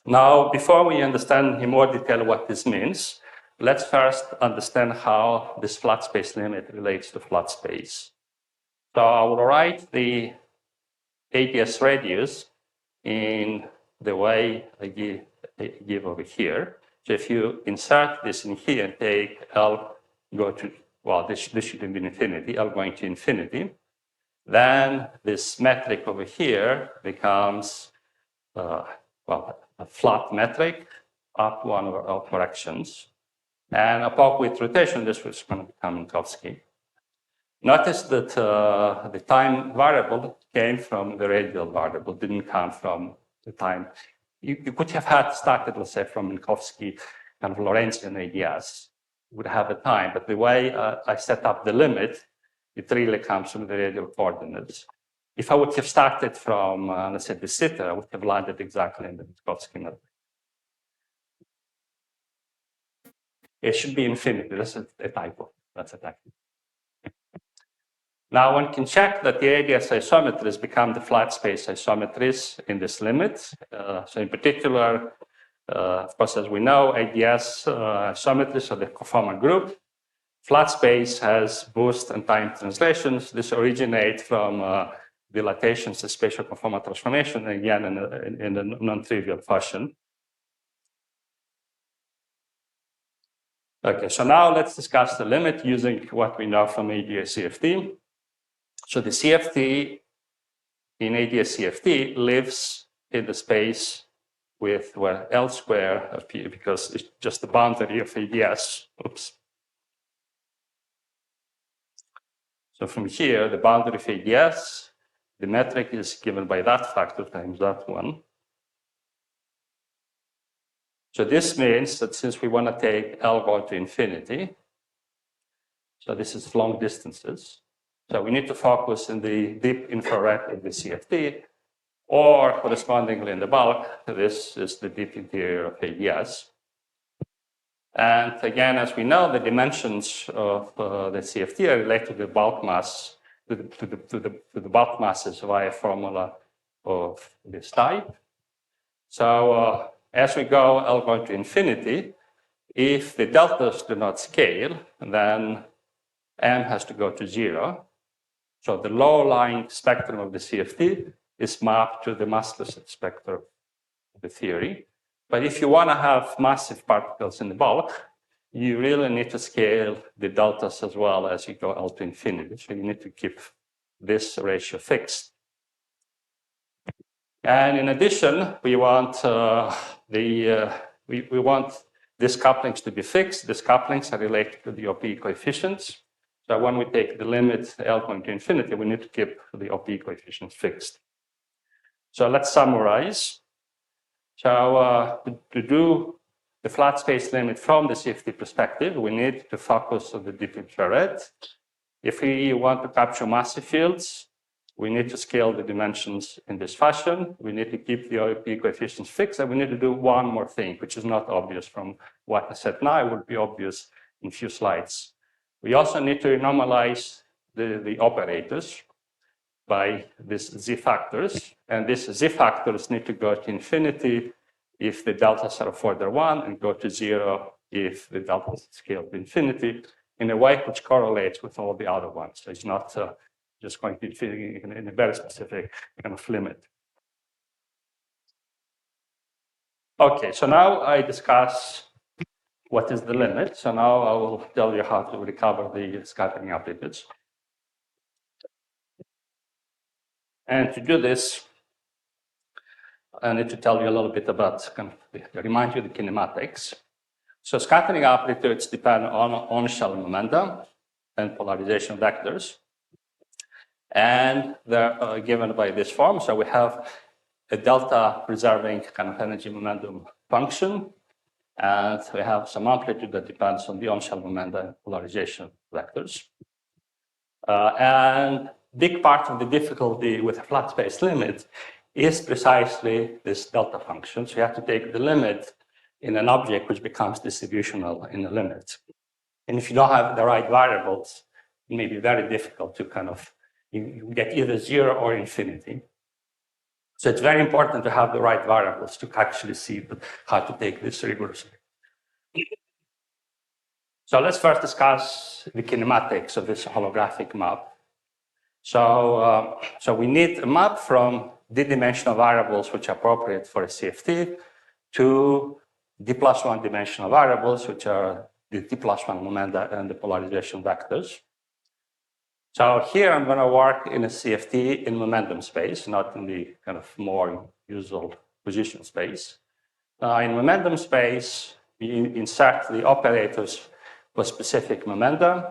Now, before we understand in more detail what this means, let's first understand how this flat space limit relates to flat space. So I will write the AdS radius in the way I give over here. So if you insert this in here and take L go to, well, this should be infinity, L going to infinity, then this metric over here becomes, well, a flat metric up 1 over L corrections. And apart with rotation, this was going to become Minkowski. Notice that the time variable came from the radial variable, didn't come from the time. You could have had started, let's say, from Minkowski kind of Lorentzian AdS, would have a time, but the way I set up the limit, it really comes from the radial coordinates. If I would have started from, let's say, the sitter, I would have landed exactly in the Minkowski metric. It should be infinity. That's a typo. That's a typo. Now one can check that the AdS isometries become the flat space isometries in this limit. So in particular, of course, as we know, AdS isometries are the conformal group. Flat space has boost and time translations. This originate from dilatations and spatial conformal transformation, again in a non-trivial fashion. Okay, so now let's discuss the limit using what we know from AdS CFT. So the CFT in AdS CFT lives in the space with where L square appears because it's just the boundary of AdS. Oops. So from here, the boundary of AdS, the metric is given by that factor times that one. So this means that since we want to take L go to infinity, So this is long distances. So we need to focus in the deep infrared of the CFT, or correspondingly in the bulk, this is the deep interior of AdS. And again, as we know, the dimensions of the CFT are related to the bulk mass, to the bulk masses via formula of this type. So as we go L going to infinity, if the deltas do not scale, then M has to go to 0. So the low-lying spectrum of the CFT is mapped to the massless spectrum of the theory. But if you want to have massive particles in the bulk, you really need to scale the deltas as well as you go L to infinity. So you need to keep this ratio fixed. And in addition, we want we want these couplings to be fixed. These couplings are related to the OP coefficients. So when we take the limit L going to infinity, we need to keep the OP coefficients fixed. So let's summarize. So to do the flat space limit from the CFT perspective, we need to focus on the deep infrared. If we want to capture massive fields, we need to scale the dimensions in this fashion. We need to keep the OP coefficients fixed, and we need to do one more thing, which is not obvious from what I said now. It will be obvious in a few slides. We also need to normalize the operators by these z factors, and these z factors need to go to infinity if the deltas are of order 1, and go to 0 if the deltas scale to infinity, in a way which correlates with all the other ones. So it's not just going to infinity in a very specific kind of limit. Okay, so now I discuss what is the limit. So now I will tell you how to recover the scattering amplitudes. And to do this, I need to tell you a little bit about, remind you the kinematics. So scattering amplitudes depend on shell momentum and polarization vectors. And they're given by this form. So we have a delta preserving kind of energy momentum function. And we have some amplitude that depends on the on-shell momentum and polarization vectors. And big part of the difficulty with a flat space limit is precisely this delta function. So you have to take the limit in an object which becomes distributional in the limit. And if you don't have the right variables, it may be very difficult to kind of, you get either 0 or infinity. So it's very important to have the right variables to actually see how to take this rigorously. So let's first discuss the kinematics of this holographic map. So we need a map from d-dimensional variables which are appropriate for a CFT to d+1 dimensional variables which are the d+1 momenta and the polarization vectors. So here I'm going to work in a CFT in momentum space, not in the kind of more usual position space. In momentum space, we insert the operators for specific momentum.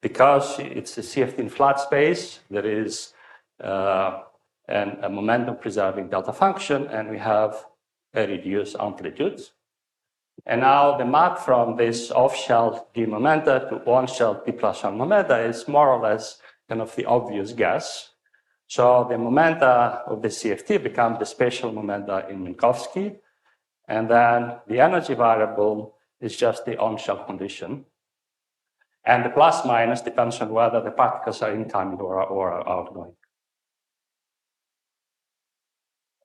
Because it's a CFT in flat space, there is a momentum preserving delta function, and we have a reduced amplitude. And now the map from this off-shell d momenta to on-shell d+1 momenta is more or less kind of the obvious guess. So the momenta of the CFT become the spatial momenta in Minkowski, and then the energy variable is just the on-shell condition. And the plus minus depends on whether the particles are incoming or outgoing.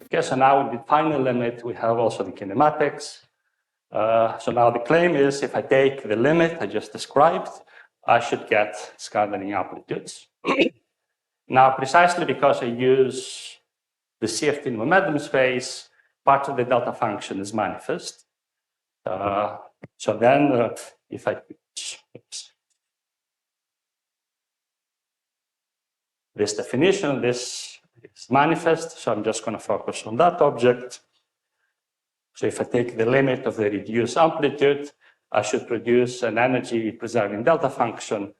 Okay, so now with the final limit, we have also the kinematics. So now the claim is if I take the limit I just described, I should get scattering amplitudes. Now, precisely because I use the CFT in momentum space, part of the delta function is manifest. So then if I, this definition, this is manifest, so I'm just going to focus on that object. So if I take the limit of the reduced amplitude, I should produce an energy preserving delta function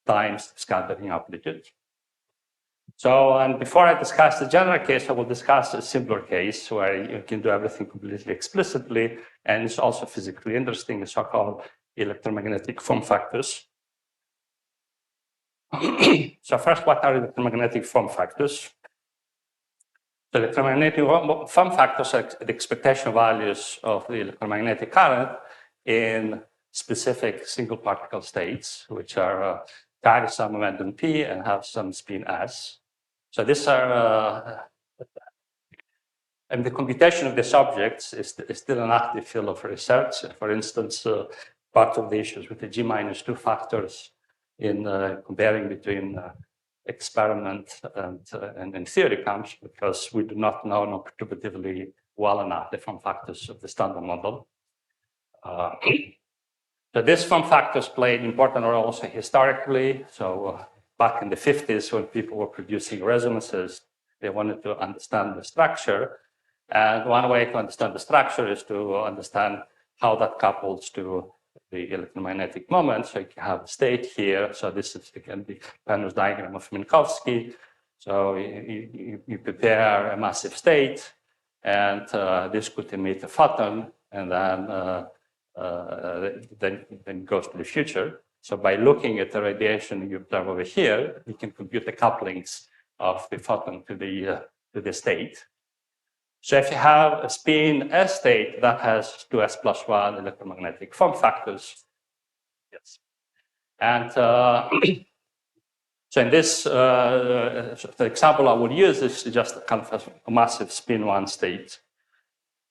times scattering amplitude. So, and before I discuss the general case, I will discuss a simpler case where you can do everything completely explicitly, and it's also physically interesting, the so-called electromagnetic form factors. So first, what are electromagnetic form factors? The electromagnetic form factors are the expectation values of the electromagnetic current in specific single particle states, which are carry some momentum p and have some spin s. So these are, and the computation of these objects is still an active field of research. For instance, part of the issues with the G-2 factors in comparing between experiment and theory comes because we do not know non-perturbatively well enough the form factors of the standard model. So these form factors played an important role also historically. So back in the 50s, when people were producing resonances, they wanted to understand the structure. And one way to understand the structure is to understand how that couples to the electromagnetic moment. So you have a state here. So this is, again, the Penrose diagram of Minkowski. So you prepare a massive state, and this could emit a photon, and then it goes to the future. So by looking at the radiation you observe over here, you can compute the couplings of the photon to the state. So if you have a spin S state that has 2s plus 1 electromagnetic form factors, yes. And so in this, the example I would use is just kind of a massive spin 1 state.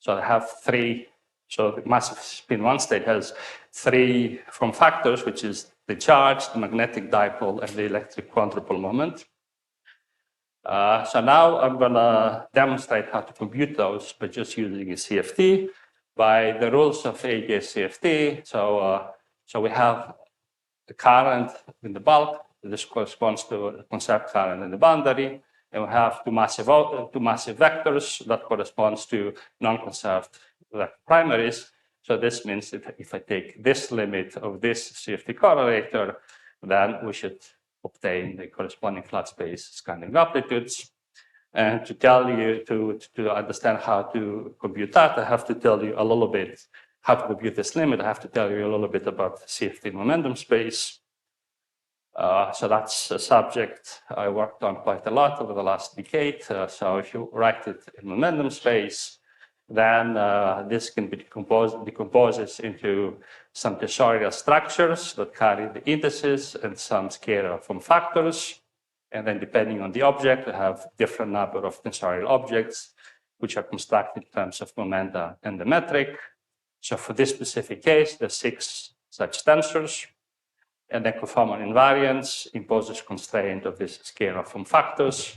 So I have three. So the massive spin 1 state has three form factors, which is the charge, the magnetic dipole, and the electric quadrupole moment. So now I'm going to demonstrate how to compute those by just using a CFT by the rules of AdS CFT. So we have the current in the bulk. This corresponds to a conserved current in the boundary. And we have two massive vectors that corresponds to non-conserved primaries. So this means that if I take this limit of this CFT correlator, then we should obtain the corresponding flat space scanning amplitudes. And to tell you, to understand how to compute that, I have to tell you a little bit how to compute this limit. I have to tell you a little bit about CFT momentum space. So that's a subject I worked on quite a lot over the last decade. So if you write it in momentum space, then this can be decomposes into some tensorial structures that carry the indices and some scalar form factors. And then depending on the object, we have different number of tensorial objects, which are constructed in terms of momenta and the metric. So for this specific case, there's 6 such tensors. And then conformal invariance imposes constraint of this scalar form factors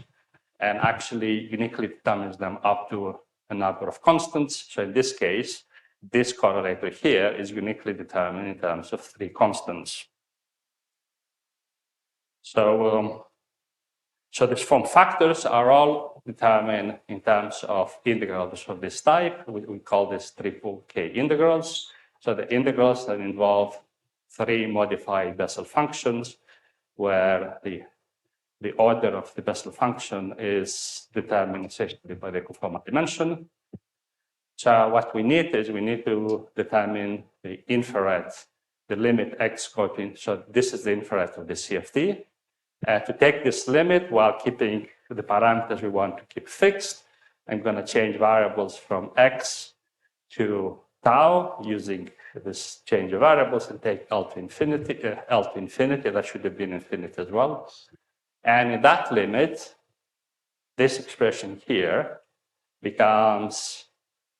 and actually uniquely determines them up to a number of constants. So in this case, this correlator here is uniquely determined in terms of 3 constants. So, so these form factors are all determined in terms of integrals of this type. We call this triple K integrals. So the integrals that involve 3 modified Bessel functions, where the order of the Bessel function is determined essentially by the conformal dimension. So what we need is we need to determine the infrared, the limit x going. So this is the infrared of the CFT. To take this limit while keeping the parameters we want to keep fixed, I'm going to change variables from x to tau using this change of variables and take L to infinity. That should have been infinity as well. And in that limit, this expression here becomes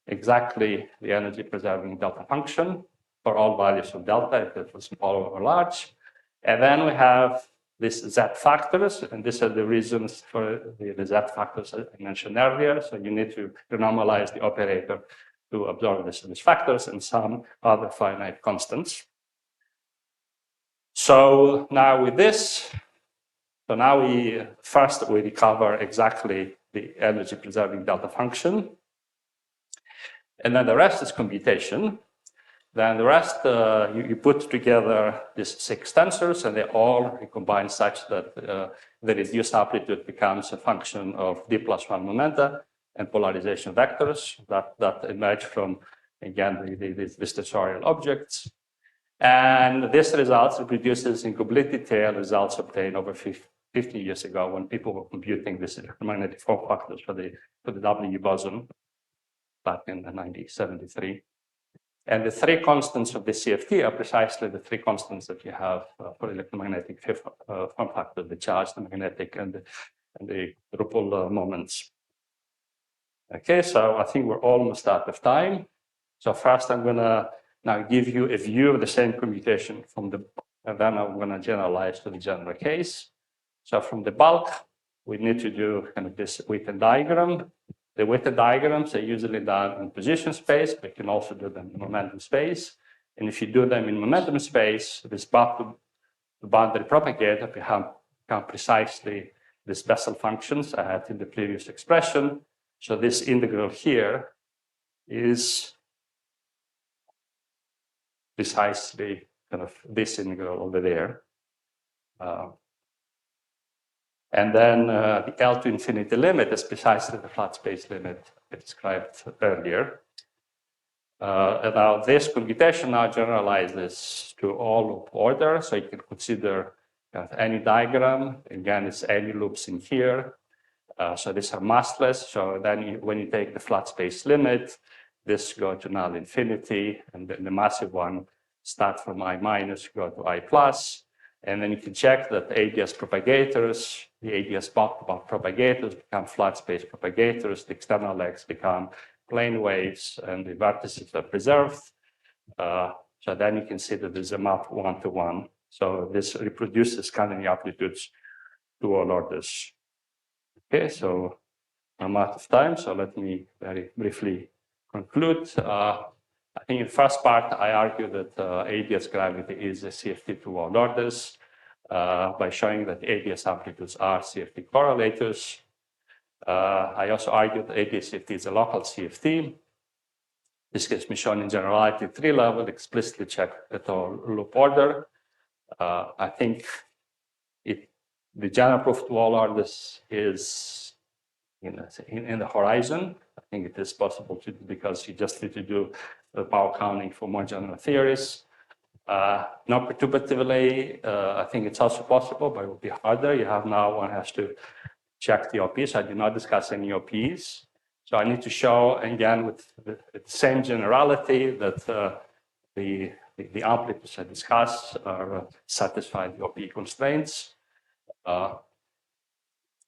exactly the energy preserving delta function for all values of delta, if it was small or large. And then we have these Z factors, and these are the reasons for the Z factors I mentioned earlier. So you need to normalize the operator to absorb these factors and some other finite constants. So now with this, so now we recover exactly the energy preserving delta function. And then the rest is computation. Then the rest, you put together these 6 tensors and they all recombine such that the reduced amplitude becomes a function of d plus 1 momenta and polarization vectors that emerge from, again, these tensorial objects. And this results reproduces in complete detail results obtained over 50 years ago when people were computing this electromagnetic form factors for the W boson back in 1973. And the three constants of the CFT are precisely the three constants that you have for electromagnetic form factor, the charge, the magnetic, and the dipole moments. Okay, so I think we're almost out of time. So first I'm gonna now give you a view of the same computation from the, and then I'm gonna generalize to the general case. So from the bulk, we need to do kind of this weighted diagram. The weighted diagrams are usually done in position space, but you can also do them in momentum space. And if you do them in momentum space, this boundary propagator become precisely these Bessel functions I had in the previous expression. So this integral here is precisely kind of this integral over there. And then the L to infinity limit is precisely the flat space limit I described earlier. And now this computation now generalizes to all loop order. So you can consider any diagram. Again, it's any loops in here. So these are massless. So then when you take the flat space limit, this go to null infinity, and then the massive one start from I minus, go to I plus. And then you can check that the AdS propagators, the AdS bulk propagators become flat space propagators, the external legs become plane waves, and the vertices are preserved. So then you can see that there's a map 1-to-1. So this reproduces scattering amplitudes to all orders. Okay, so I'm out of time, so let me very briefly conclude. I think in the first part, I argue that AdS gravity is a CFT to all orders by showing that AdS amplitudes are CFT correlators. I also argue that AdS CFT is a local CFT. This has been shown in generality 3 level, explicitly checked at all loop order. I think the general proof to all orders is in the horizon. I think it is possible to, because you just need to do the power counting for more general theories. Not perturbatively, I think it's also possible, but it will be harder. You have now, one has to check the OPs. I do not discuss any OPs. So I need to show, again, with the same generality that the amplitudes I discuss are satisfy the OP constraints.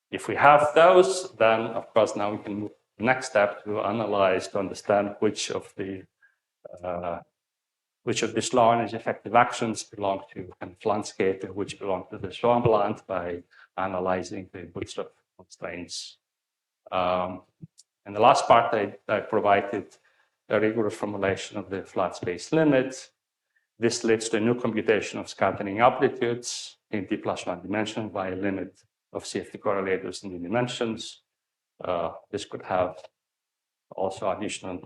If we have those, then of course now we can move to the next step to analyze, to understand which of these low energy effective actions belong to kind of landscape and which belong to the swampland by analyzing the bootstrap constraints. And the last part, I provided a rigorous formulation of the flat space limit. This leads to a new computation of scattering amplitudes in D+1 dimension by a limit of CFT correlators in the dimensions. This could have also additional,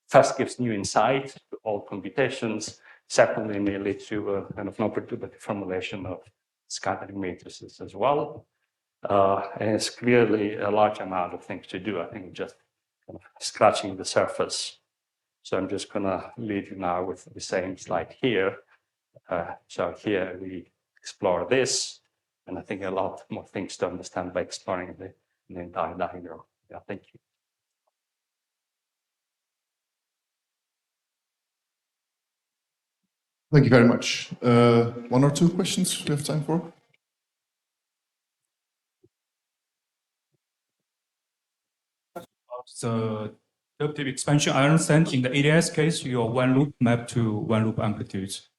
first gives new insight to all computations. Secondly, may lead to a kind of non-perturbative formulation of scattering matrices as well. And it's clearly a large amount of things to do. I think just kind of scratching the surface. So I'm just gonna leave you now with the same slide here. So here we explore this, and I think a lot more things to understand by exploring the entire diagram. Yeah, thank you. Thank you very much. 1 or 2 questions we have time for? The derivative expansion, I understand in the AdS case, your one loop map to one loop amplitudes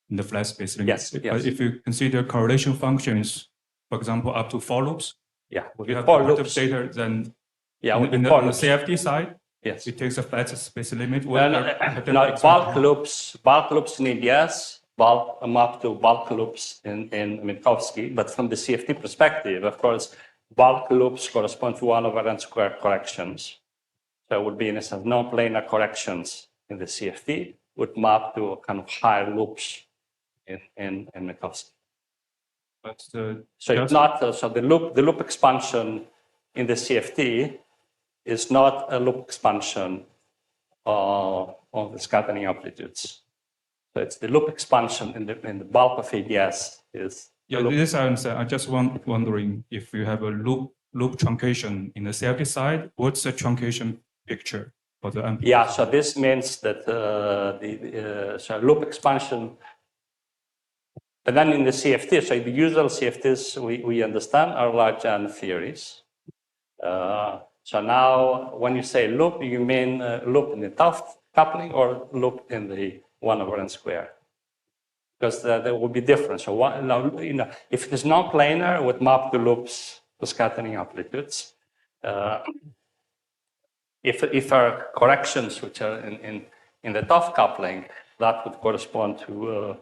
in the flat space limit. Yes, yes. But if you consider correlation functions, for example, up to 4 loops, Yeah, you have 4 better loops. data than Yeah, on the CFT side. Yes. It takes a flat space limit. No, bulk loops in AdS, map to bulk loops in Minkowski. But from the CFT perspective, of course, bulk loops correspond to 1/n² corrections. So it would be in a sense non-planar corrections in the CFT would map to kind of higher loops in Minkowski. But So it's not so the loop expansion in the CFT is not a loop expansion of the scattering amplitudes. So it's the loop expansion in the bulk of AdS is. Yeah, this I understand. I just wondering if you have a loop truncation in the CFT side, what's the truncation picture for the amplitude? Yeah, so this means that so loop expansion. And then in the CFT, so the usual CFTs we understand are large N theories. So now when you say loop, you mean loop in the Taft coupling or loop in the 1/n square? Because there will be difference. So if it is non-planar, it would map the loops to scattering amplitudes. If there are corrections which are in the Taft coupling, that would correspond to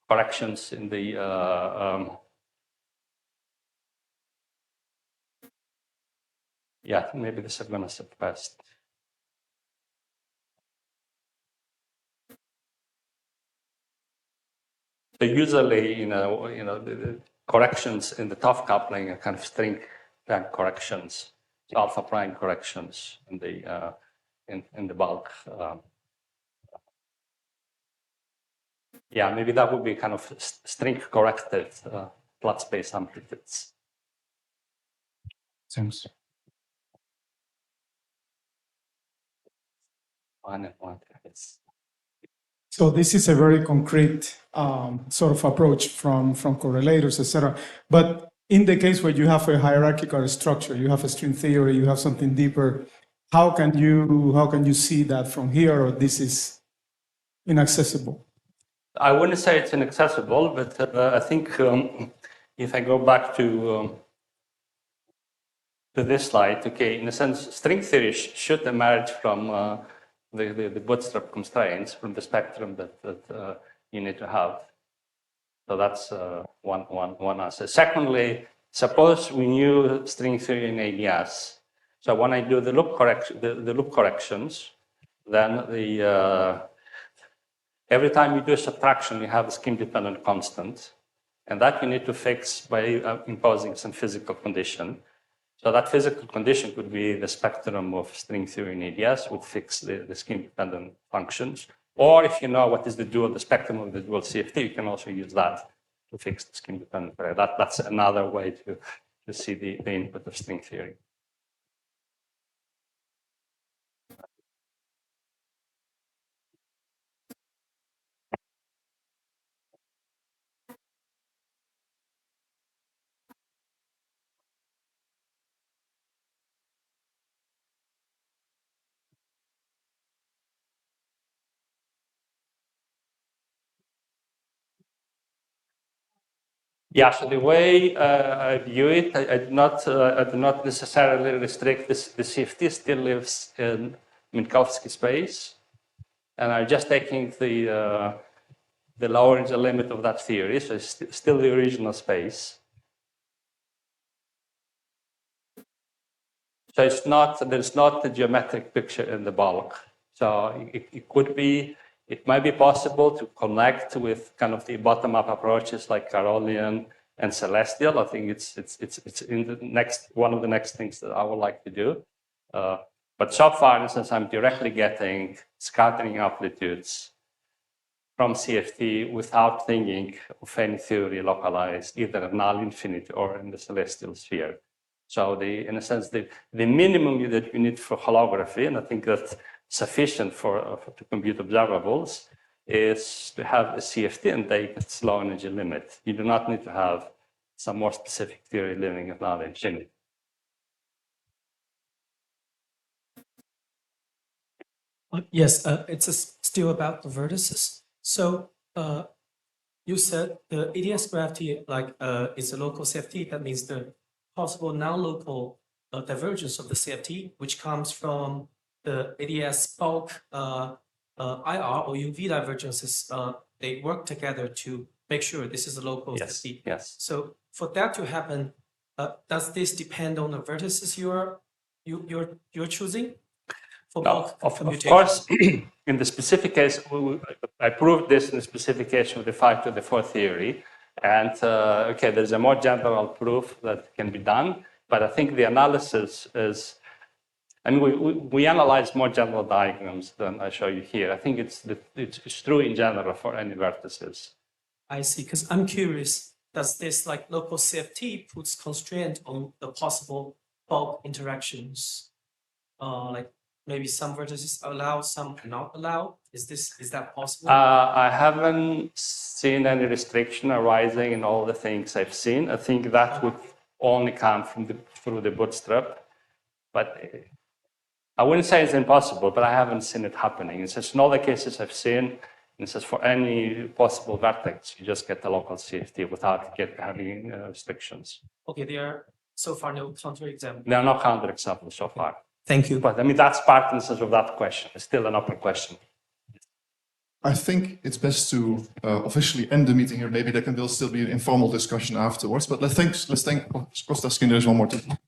corrections in the yeah, maybe this is going to suppress. So usually, the corrections in the Taft coupling are kind of string bank corrections, alpha prime corrections in the bulk. Yeah, maybe that would be kind of string corrected flat space amplitudes. Thanks. So this is a very concrete sort of approach from correlators, etc. But in the case where you have a hierarchical structure, you have a string theory, you have something deeper, how can you see that from here, or this is inaccessible? I wouldn't say it's inaccessible, but I think if I go back to this slide, okay, in a sense, string theory should emerge from the bootstrap constraints from the spectrum that you need to have. So that's one answer. Secondly, suppose we knew string theory in AdS. So when I do the loop corrections, then every time you do a subtraction, you have a scheme-dependent constant, and that you need to fix by imposing some physical condition. So that physical condition could be the spectrum of string theory in AdS would fix the scheme-dependent functions. Or if you know what is the spectrum of the dual CFT, you can also use that to fix the scheme-dependent pair. That's another way to see the input of string theory. Yeah, so the way I view it, I do not necessarily restrict this. The CFT still lives in Minkowski space, and I'm just taking the lower is the limit of that theory, so it's still the original space. So there's not a geometric picture in the bulk. So it might be possible to connect with kind of the bottom-up approaches like Carolian and Celestial. I think it's in the one of the next things that I would like to do. But so far, in a sense, I'm directly getting scattering amplitudes from CFT without thinking of any theory localized either at null infinity or in the celestial sphere. So in a sense, the minimum that you need for holography, and I think that's sufficient to compute observables, is to have a CFT and take its low energy limit. You do not need to have some more specific theory living at null infinity. Yes, it's still about the vertices. So you said the AdS gravity is a local CFT. That means the possible non-local divergence of the CFT, which comes from the AdS bulk IR or UV divergences. They work together to make sure this is a local CFT. Yes. So for that to happen, does this depend on the vertices you're choosing? No, of course, in the specific case, I proved this in the specification of the 5 to the 4 theory. And okay, there's a more general proof that can be done, but I think the analysis is And we analyze more general diagrams than I show you here. I think it's true in general for any vertices. I see, because I'm curious, does this like local CFT puts constraint on the possible bulk interactions? Like maybe some vertices allow, some cannot allow? Is that possible? I haven't seen any restriction arising in all the things I've seen. I think that would only come from through the bootstrap. But I wouldn't say it's impossible, but I haven't seen it happening. It's just in all the cases I've seen, it says for any possible vertex, you just get the local CFT without having restrictions. Okay, there are so far no counterexamples. There are no counterexamples so far. Thank you. But I mean, that's part in the sense of that question. It's still an open question. I think it's best to officially end the meeting here. Maybe there can still be an informal discussion afterwards. But let's thank Kostas Skenderis one more time.